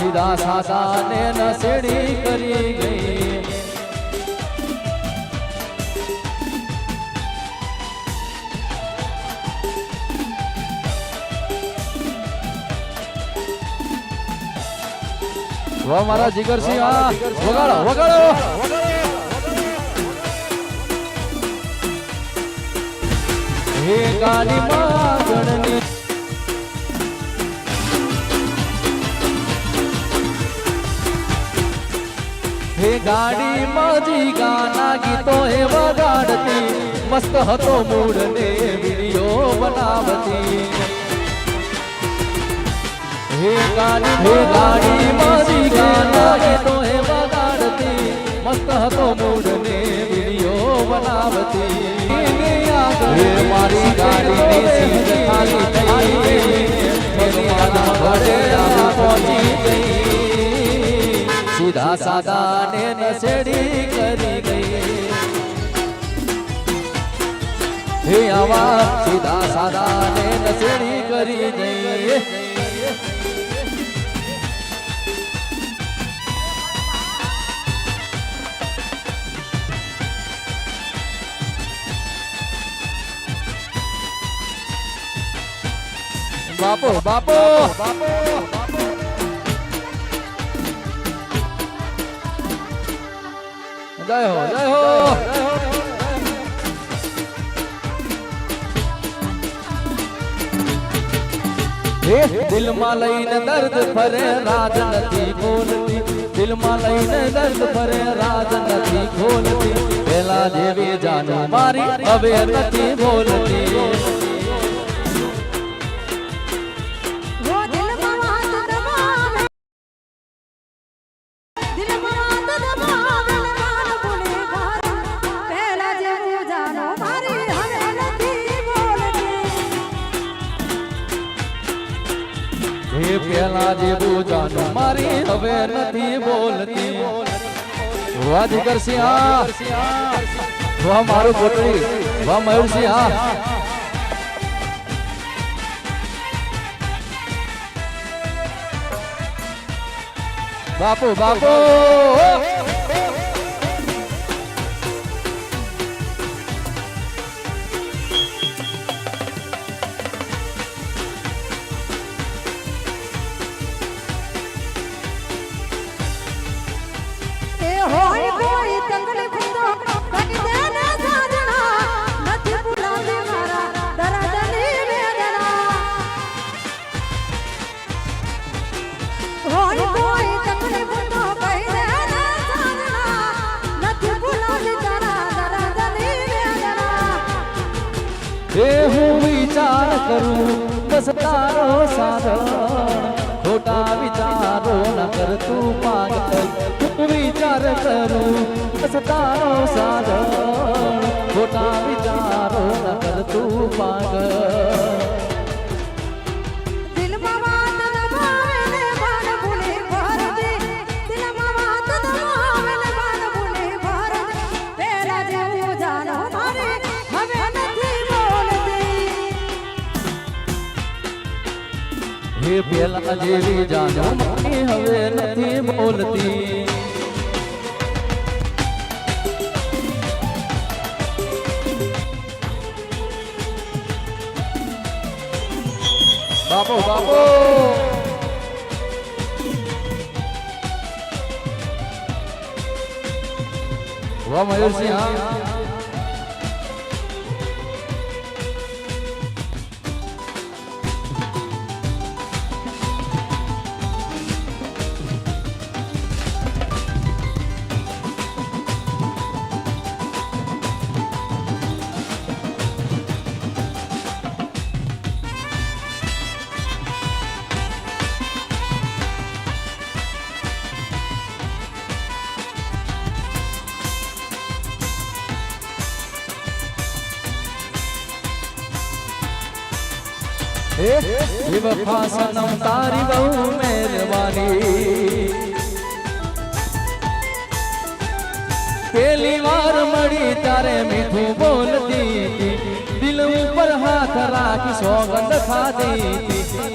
सीधा सादा ने नसेड़ी करी गई वो हमारा जिगर सिंह वगाड़ो वगाड़ो हे गाली मागणनी हे એ ગાડીમાં જી ગાના ગીતો એ વગાડતી મસ્ત હતો મૂડ ને વિડીયો બનાવતી હે ગાડીમાં જી ગાના ગીતો એ વગાડતી મસ્ત હતો મૂડ ને વિડીયો બનાવતી હે મારી ગાડીની સીટ ખાલી થઈ ભગવાન ઘરે પહોંચી ગઈ સીધા સાદા ને નસેડી કરી ગઈ હે આવા સીધા સાદા ને નસેડી કરી ગઈ બાપો બાપો બાપો જય હો જય હો દિલમાં લઈને દર્દ ફરે રાજ નથી ખોલતી દિલમાં લઈને દર્દ ફરે રાજ નથી ખોલતી પેલા જેવી જાન મારી હવે નથી બોલતી પેલા જેવું જાનું મારી હવે નથી બોલતી વાહ દીકરસિંહ વાહ મારું પોટલી વાહ મયુરસિંહ બાપુ બાપુ હું વિચાર કરું બસ તારો સાધન ખોટા વિચારો ન કર તું પાગલ હું વિચાર કરું બસ તારો સાધન ખોટા વિચારો ન કર તું પાગલ પેલા જેવી જાનો મારી હવે નથી બોલતી બાપો બાપો વાહ મયુરસિંહ વફા સનમ તારી બહુ મહેરબાની પેલી વાર મળી ત્યારે મીઠું બોલતી દિલ ઉપર હાથ રાખી સોગંદ ખાધી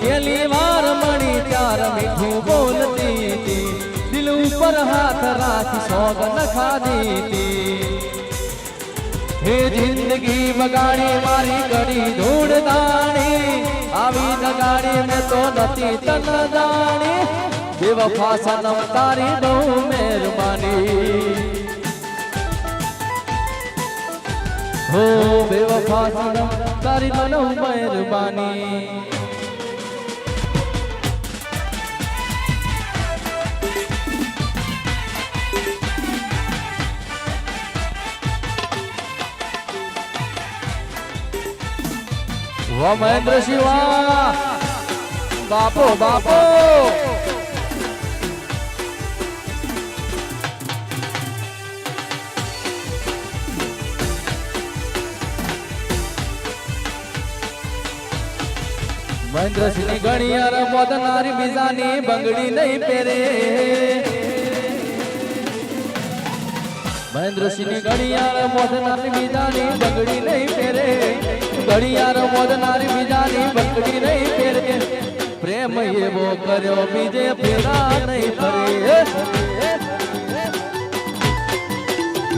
પેલી વાર મળી ત્યારે મીઠું બોલતી દિલ ઉપર હાથ રાખી સોગંદ ખાધી હે જિંદગી બગાડી મારી ઘડી ધૂળ દાણી આવી નગાડી મેં તો નથી તન જાણી બેવફા સનમ તારી બહુ મહેરબાની હો બેવફા સનમ તારી બહુ મહેરબાની વાહ મહેન્દ્ર શિવા બાપો બાપો મહેન્દ્રસિંહ ની ઘડિયાળ મોદનારી બીજાની બંગડી નહીં પહેરે મહેન્દ્રસિંહ ની ઘડિયાળ મોદનારી બીજાની બંગડી નહીં પહેરે ઘડિયાળ મોદનારી બીજાની બંગડી નહીં પહેરે પ્રેમ એવો કર્યો બીજે ફેરા નહીં ફરે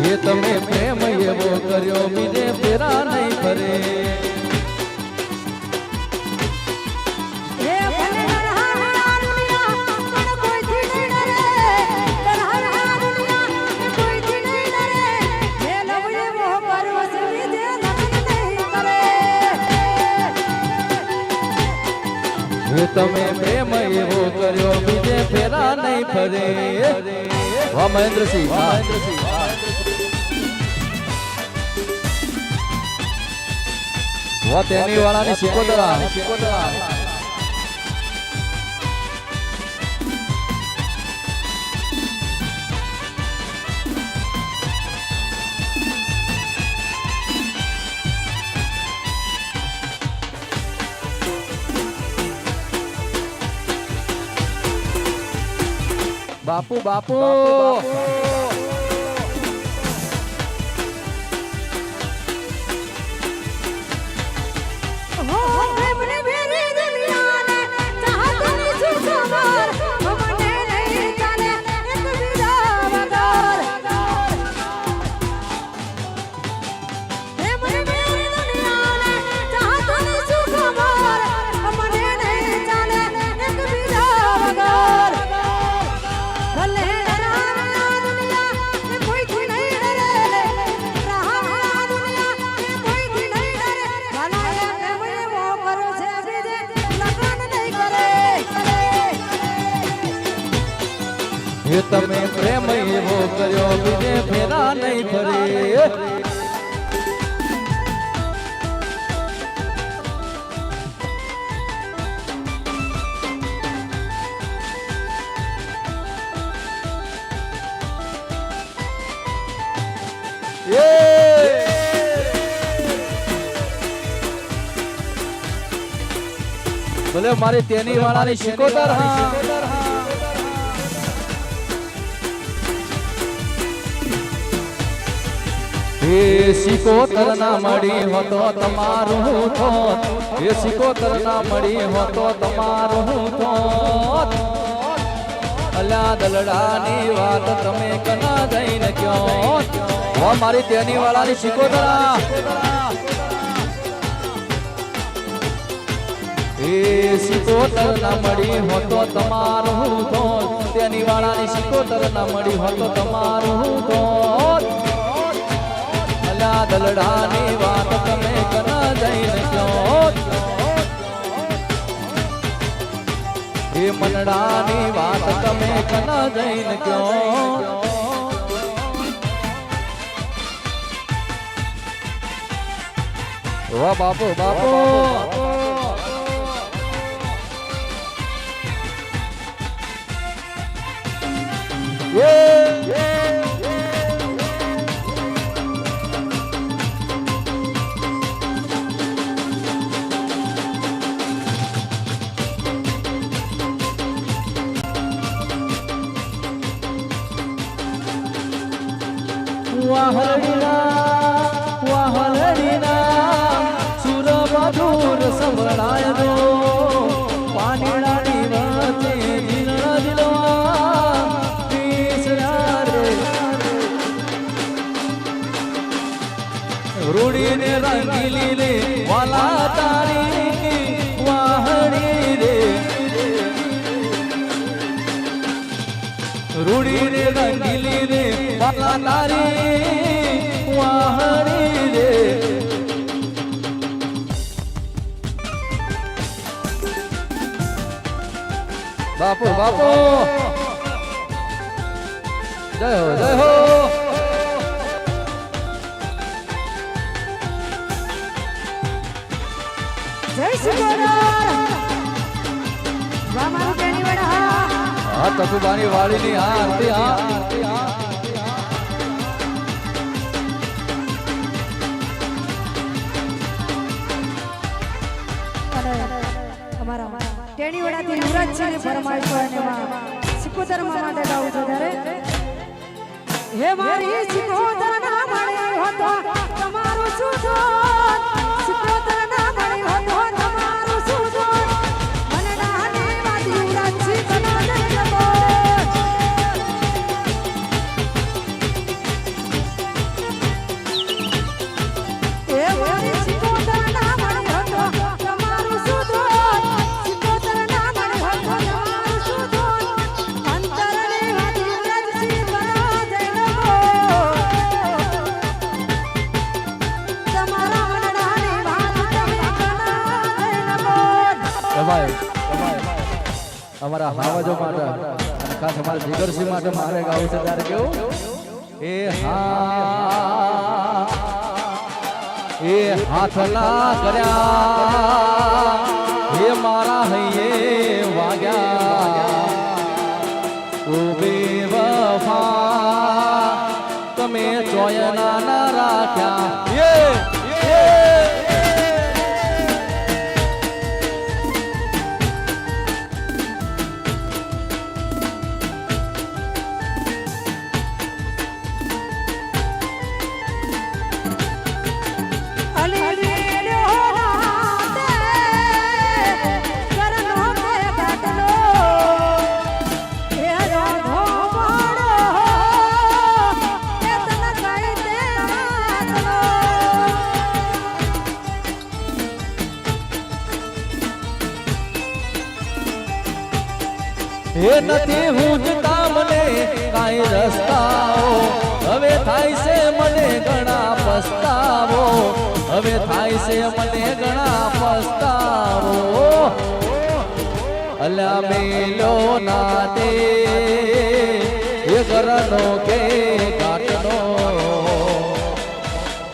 એ તમે પ્રેમ એવો કર્યો બીજે ફેરા નહીં ફરે તમે પ્રેમ એવો કર્યો બીજે ફેરા નહીં ફરે વાહ મહેન્દ્રસિંહ વાહ તેની વાળાની સિકોતરા બાપુ બાપુ એ તમે પ્રેમ એવો કર્યો બીજે ફેરા નહીં ફરે ભલે મારી તેની વાળાની શિકોતર હા એ સિકોતર ના મળી હોતો તમારું થોત એ સિકોતર ના મળી હોતો તમારું થોત અલ્યા દલડાની વાત તમે કના જઈને ક્યો ઓ મારી તેની વાળાની સિકોતરા એ સિકોતર ના મળી હોતો તમારું થોત તેની વાળાની સિકોતર ના મળી હોતો તમારું થોત દલડાની વાત તમે કના જઈને ક્યો એ મનડાની વાત તમે કના જઈને ક્યો વાહ બાપુ બાપુ વાહલડીના સુર મધુર સંભળાય દો પાણીડાની વચ્ચે જીર્ણ દિલવા પીસરા રે રૂડીને રંગીલી રે વાલા તારી વાહડી રે રૂડીને રંગીલી રે વાલા તારી વાહડી રે બાપુ બાપુ જય હો જય હો જય શિકોદર મારું કેની વડા હા તપુબાની વાળીની હા આરતી હા અમારા ટેણી વડાથી યુવરાજજીની ફરમાઈશ હોય ને એમાં શિકોદર માટે ગાવું છું ત્યારે હે મારી શિકોદર ના મળી હતો તમારું શું જોત શિકોદર ના મળી હતો તમારું શું જોત મને નાની વાત યુવરાજજી બના દે જતો હે મારી શિકોદર ના મળી હતો તમારું શું જોત શિકોદર ના મળી હતો તમારું શું જોત અંતરની વાત યુવરાજજી બના દે અમારા હાવજો માટે અને ખાસ અમારા જીગરસિંહ માટે મારે ગાવું છે ત્યારે કેવું એ હા એ હાથ ના કર્યા એ મારા હૈયે વાગ્યા ઓ બેવફા તમે ચોયના ના રાખ્યા એ નથી હુંજતા મને કાંઈ રસ્તાઓ હવે થાય છે મને ઘણા પસ્તાવો હવે થાય છે મને ઘણા પસ્તાવો અલ્યા મેલો ના દે એ ઘરનો કે કાટનો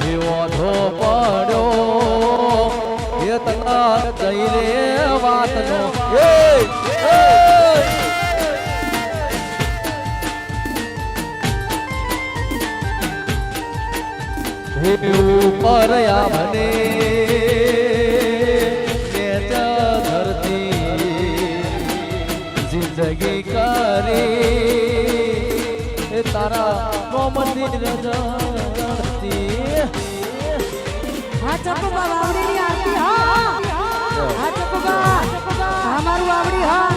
એવો ધો પડ્યો એ તના જઈ રે વાતનો ઉપર મને ધરતી જિંદગી કરી તારા મોમની રજતી હા ચપબા વાવડીની આરતી હા ચપબા હા મારું વાવડી હા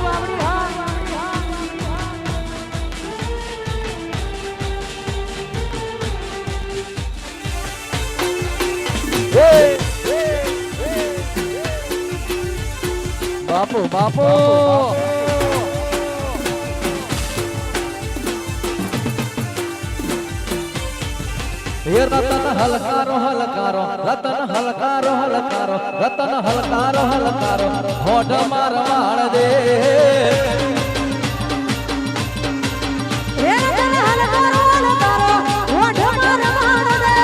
બાપુ બાપુ હે રતન હલકારો હલકારો રતન હલકારો હલકારો રતન હલકારો હલકારો હોઠ મારવાડ દે હે રતન હલકારો હલકારો હોઠ મારવાડ દે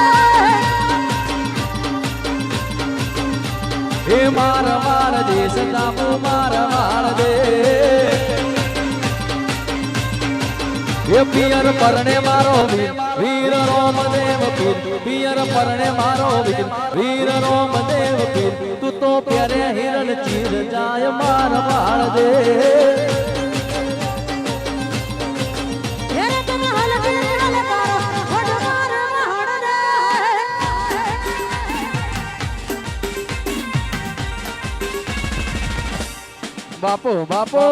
હે મારવાડ દે સદાપુ મારવાડ દે એ પિયર પરણે મારો વીર રોમદેવ પીર પિયર પરણે મારો વીર રોમદેવ પીર તું તો પ્યારે હિરણ ચીર જાય માર વાળ દે હે રતન હલકારો હોઠ મારવાડ દે બાપુ બાપુ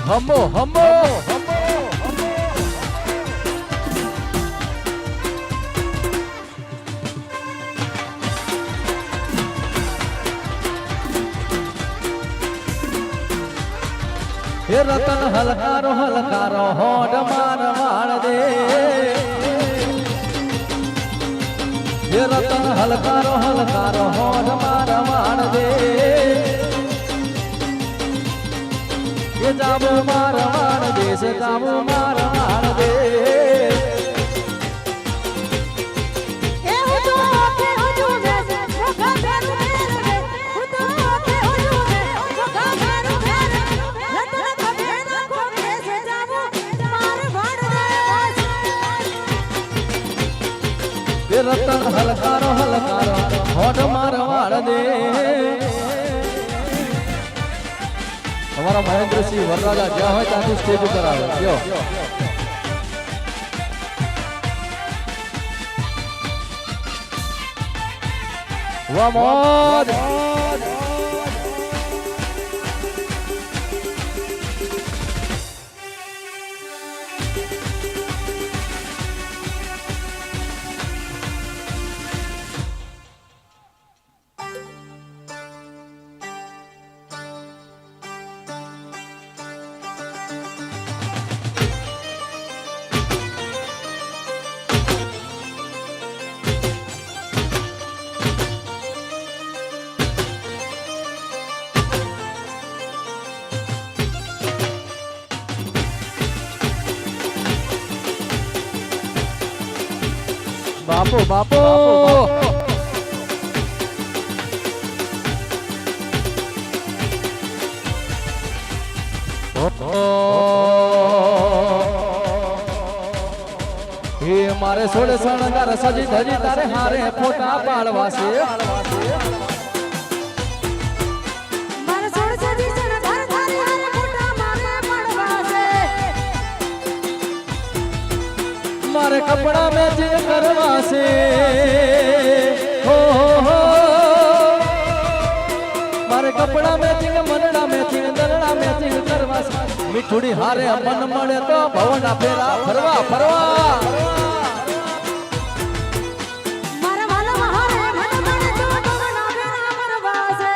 હમો હમો હે રતન હલકારો હલકારો હોડ મારવાડ દે હે રતન હલકારો હલકારો હોડ મારવાડ દે એ જાબુ મારવાડ દે છે જાબુ મારવાડ દે એ રતન હલકારો હલકારો હોઠ મારવાડ દે તમારા મહેન્દ્રસિંહ વરરાજા જ્યાં હોય ત્યાંથી સ્ટેજ ઉપર આવે કયો વાહ મોજ બાપુ બાપુ હે મારે સોળે શણગાર સજી ધજી તારે હારે ફોટા પાડવા છે મારા સોળ સજી છે ને ઘર તારી હારે ફોટા મારે પાડવા છે મારે કપડા મેચિંગ કરવા છે હો મારે કપડા મેચિંગ મનડા મેચિંગ દરડા મેચિંગ કરવા છે મીઠુડી હારે મન મળે તો ભવના ફેરા ફરવા ફરવા મારા વાલા હારે મન મળે તો ભવના ફેરા ફરવા છે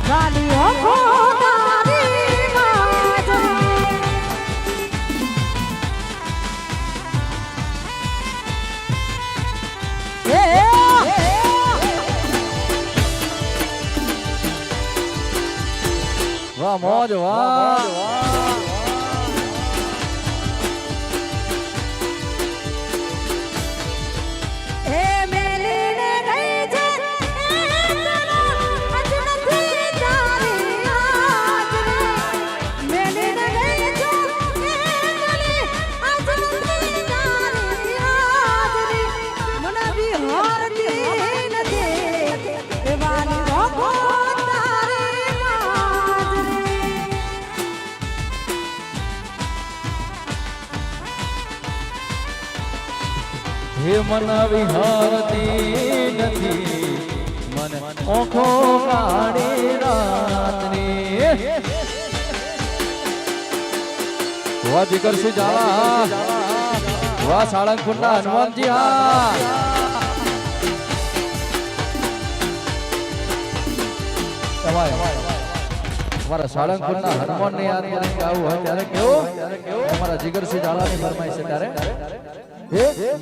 ગાડીઓ ખોટારી માજરી વાહ મોજ વાહ એ મેલીને ગઈ છે એ તનો અજ નથી તારી હાજરી મેલીને ગઈ છે એ તને અજ નથી તારી હાજરી મને બિહારતી નથી એ વાલી રોકો તારી હાજરી હે મન વિહારતી નથી મને ઓખો કાઢી રાતની વાહ જીગરસિંહ ઝાલા વાહ સાળંગપુરના હનુમાનજી હા તમારા સાળંગપુરના હનુમાનને યાદ કરીને ગાવું હોય ત્યારે કેવું તમારા જીગરસિંહ ઝાલાની ફરમાઈશ છે ત્યારે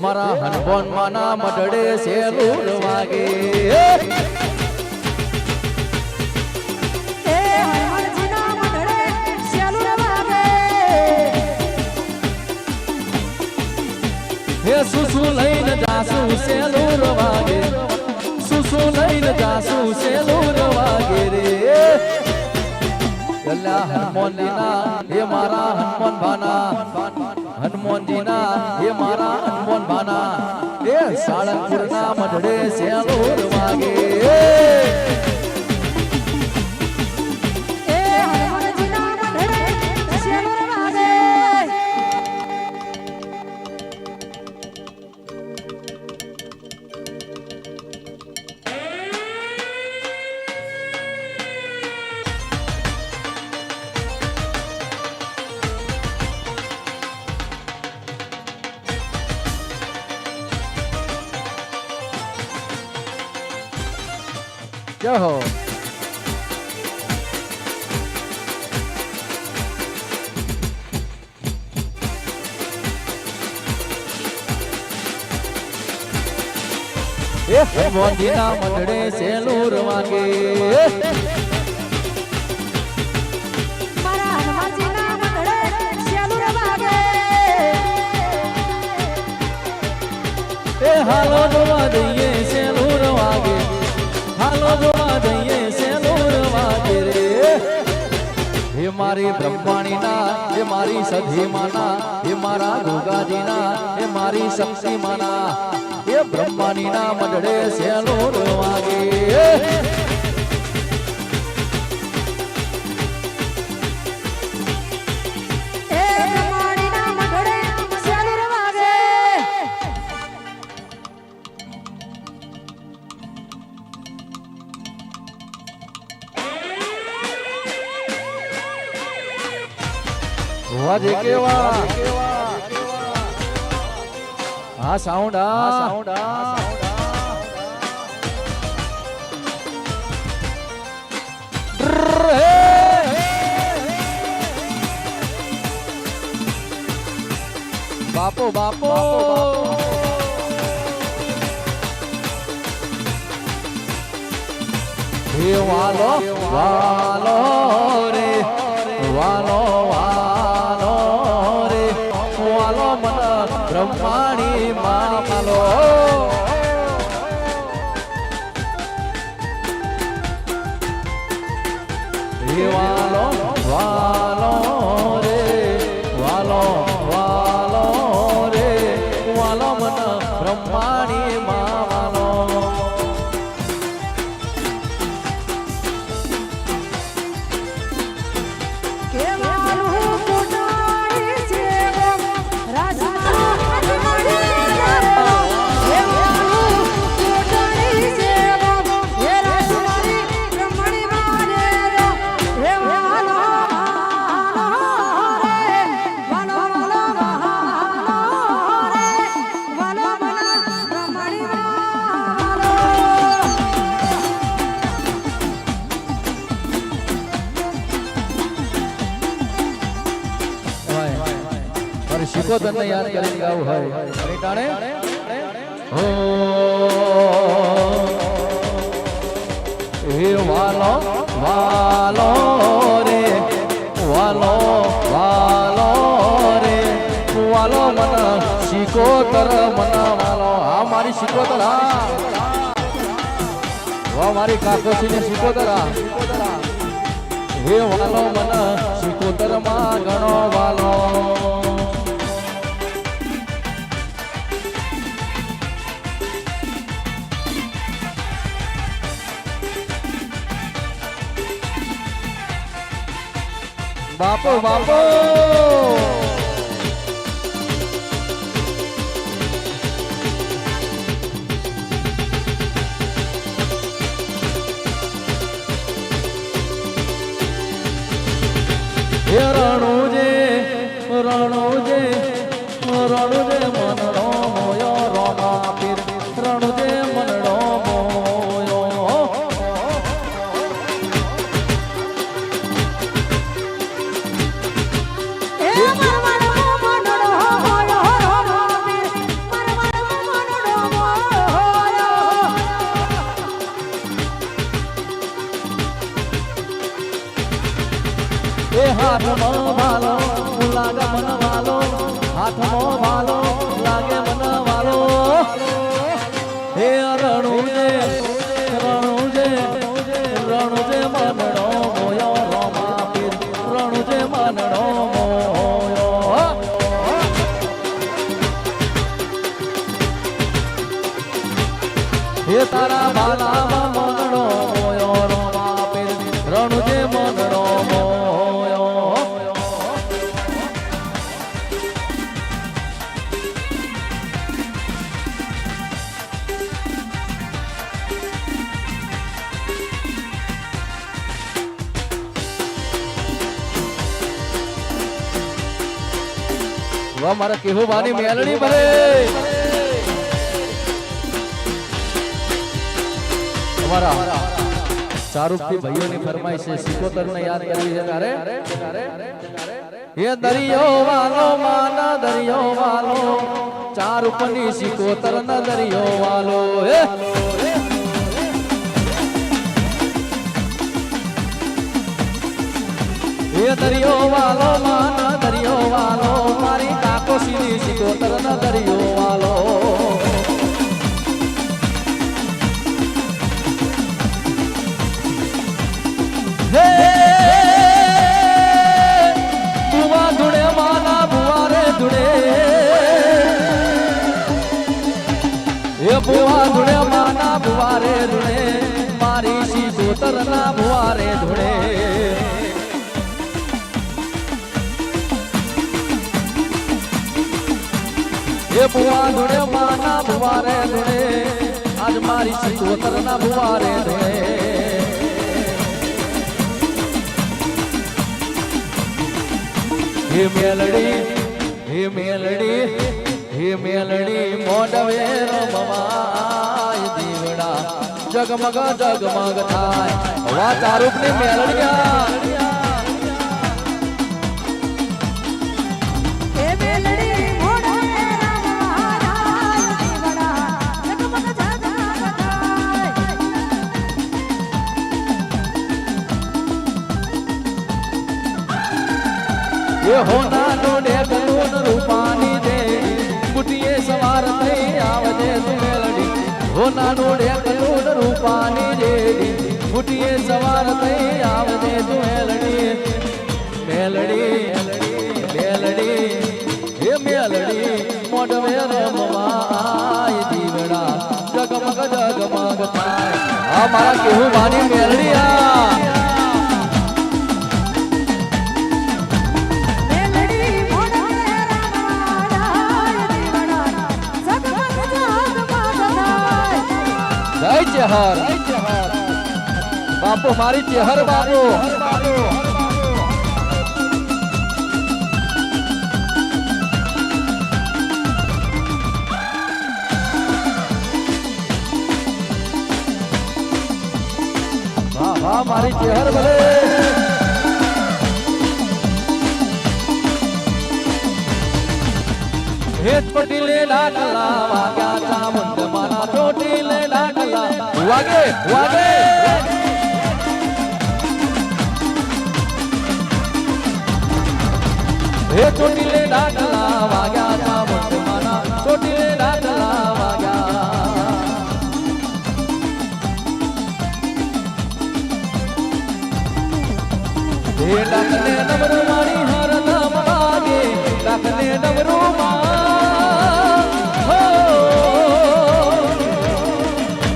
મારા હનુમાન માના મઢડે સેલુર વાગે એ હનુમાનજીના મઢડે સેલુર વાગે હે સુસુ લઈને જાસુ સેલુર વાગે સુસુ લઈને જાસુ સેલુર વાગે રે અલ્લા હનુમાનજીના હે મારા હનુમાન ભાના હનુમાનજીના હે મારા હનુમાન ભાના એ સાળંગપુરના મઢડે સેલુર વાગે એ હનુમાનજીના મઢડે સેલુર વાગે જય હો એ હનુમાનજીના મંડળે સેલુર વાગે મારા હનુમાનજીના મંડળે સેલુર વાગે હાલો જોવા જઈએ સેલુર વાગે હાલો જોવા જઈએ સેલુર વાગે રે હે મારી બ્રહ્માણીના હે મારી સધીમાના હે મારા ગોગાજીના હે મારી શક્તિમાના હે બ્રહ્માણીના મઢડે સેલુર વાગે વાજે કેવા હા સાઉન્ડ બાપો બાપો હે વાલો વાલો રે વાલો બ્રહ્માણી મામલો વાલો વાલો રે વાલો વાલો રે વાલો મન બ્રહ્માણી મામલો શીખો તને યાદ કરીને ગાવું હોય અને ટાણે હો હે વાલો વાલો રે વાલો વાલો રે વાલો મન શીખો તર મન વાલો હા મારી શીખો તર વાહ મારી કાકોસીને શીખો તર હે વાલો મન શીખો તર માં ઘણો વાલો બાપો બાપો હે રણુજે રણુજે રણુજે મનડો મોયો રોમા પીર રણુજે મનડો મોયો હાથમાં ભાલો લાગે મન વાલો હાથમાં ભાલો લાગે મન વાલો હે રણુજે રણુજે રણુજે મનડો મોયો રોમા પીર રણુજે મનડો મોયો હે તારા ભાલામાં મનડો મોયો રોમા પીર રણુજે મનડો મારા કેવું બાની મેલડી ભરે અમારા ચારુપથી ભાઈઓની ફરમાઈશ છે સિકોતર ને યાદ કરવી છે તારે એ દરિયો વાલો માના દરિયો વાલો ચારુપની સિકોતર ના દરિયો વાલો એ દરિયો વાલો માના દરિયો વાલો મારી કાકોસીની સિકોતર ના દરિયો વાલો ભુવા ધૂણે માના ભુવા રે ધૂણે મારી શીશોતર ના ભુવા રે ધૂણે એ ભુવા ધૂણે માના ભુવા રે ધૂણે આજ મારી શીશોતર ના ભુવા રે ધૂણે હે મેલડી મોઢવે રમવાય દીવડા જગમગ જગમગ થાય વા તારૂપ ની મેલડિયા એ મેલડી મોઢે રમવાય દીવડા જગમગ જગમગ થાય એ હોના નો ડેકલુન રૂપાની દે ગુટીએ સવાર થઈ આવજે તું મેલડી હોના નો ડેકલુન રૂપાની દે ગુટીએ સવાર થઈ આવજે તું મેલડી હે મેલડી મોઢવે રમવાય દીવડા જગમગ જગમગ થાય આ મારા કેવું માની મેલડી આ ચેહર બાપુ મારી ચેહર બાપુ વાહ વાહ મારી ચેહર ભલે હેત પટીલે ડાકલા વાગ્યા ચામુંડ મારા ચોટીલે ડાકલા વાગે વાગે હે ચોટીલે ડાકલા વાગ્યા ચામુંડ મારા ચોટીલે ડાકલા વાગ્યા હે ડાકને નવરો મારી હરદમ વાગે ડાકને નવરો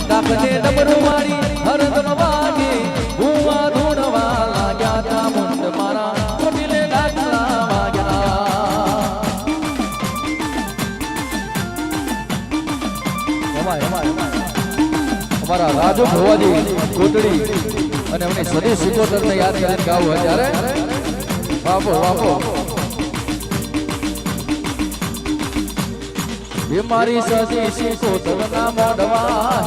ડાકને ડમરું મારી હરદમ વાગે ભુવા ધૂણવા લાગ્યા ચામુંડ મારા ચોટીલે ડાકલા વાગ્યા અમારા રાજુ ભુવાજી કોટડી અને એમની સદી સિકોતરને યાદ કરીને ગાવું અત્યારે બાપો બાપો મારી સદી સિકોતર ના મોઢવા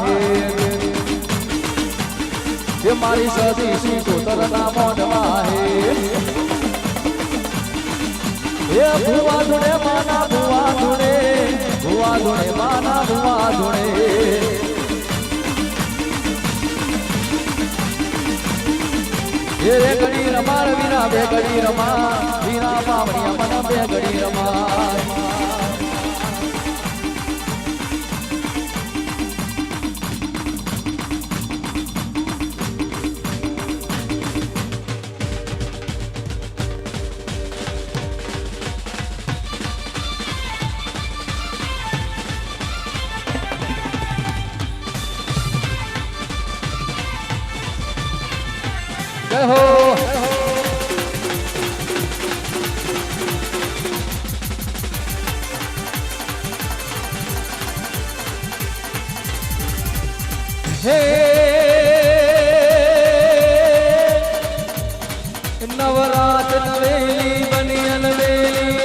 હે મારી સદી સિકોતર ના મોઢવા હે ભુવા ધૂણે માના ભુવા ધૂણે માના ભુવા ધૂણે હે રે ઘડી રમાર વીરા બે ઘડી રમા વીરા પાવડિયા મન બે ઘડી રમા જય હો હે નવરાત નવેલી બની અનવેલી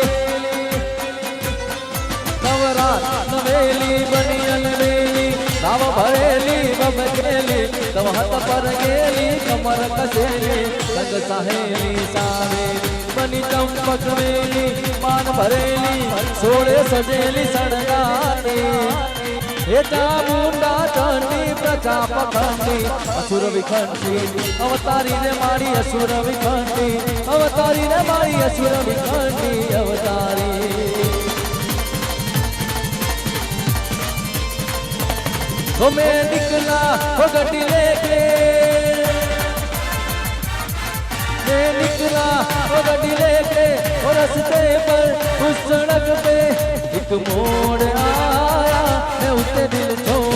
નવરાત નવેલી બની અનવેલી નામ ભરેલી બબકેલી તમ હત પર ગેલી કમર કસેલી સંગ સાહેલી સાવેલી બની ચંપક વેલી માન ભરેલી સોળે સજેલી સણગારી હે ચામુંડા ચંડી પ્રજાપખંડી અસુર વિખંડી અવતારી ને મારી અસુર વિખંડી અવતારી ને મારી અસુર વિખંડી અવતારી तो मैं निकला वो गड्डी लेके मैं निकला वो गड्डी लेके और रास्ते पर उस सड़क पे एक मोड़ आया मैं उससे दिल छोड़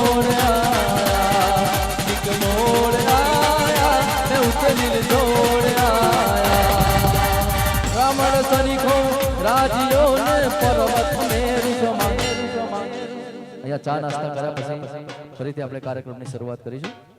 સરીખો રાજીઓ ને પર્વત મેરુ સમા. અહીંયા ચા નાસ્તા કર્યા પછી ફરીથી આપણે કાર્યક્રમની શરૂઆત કરીશું.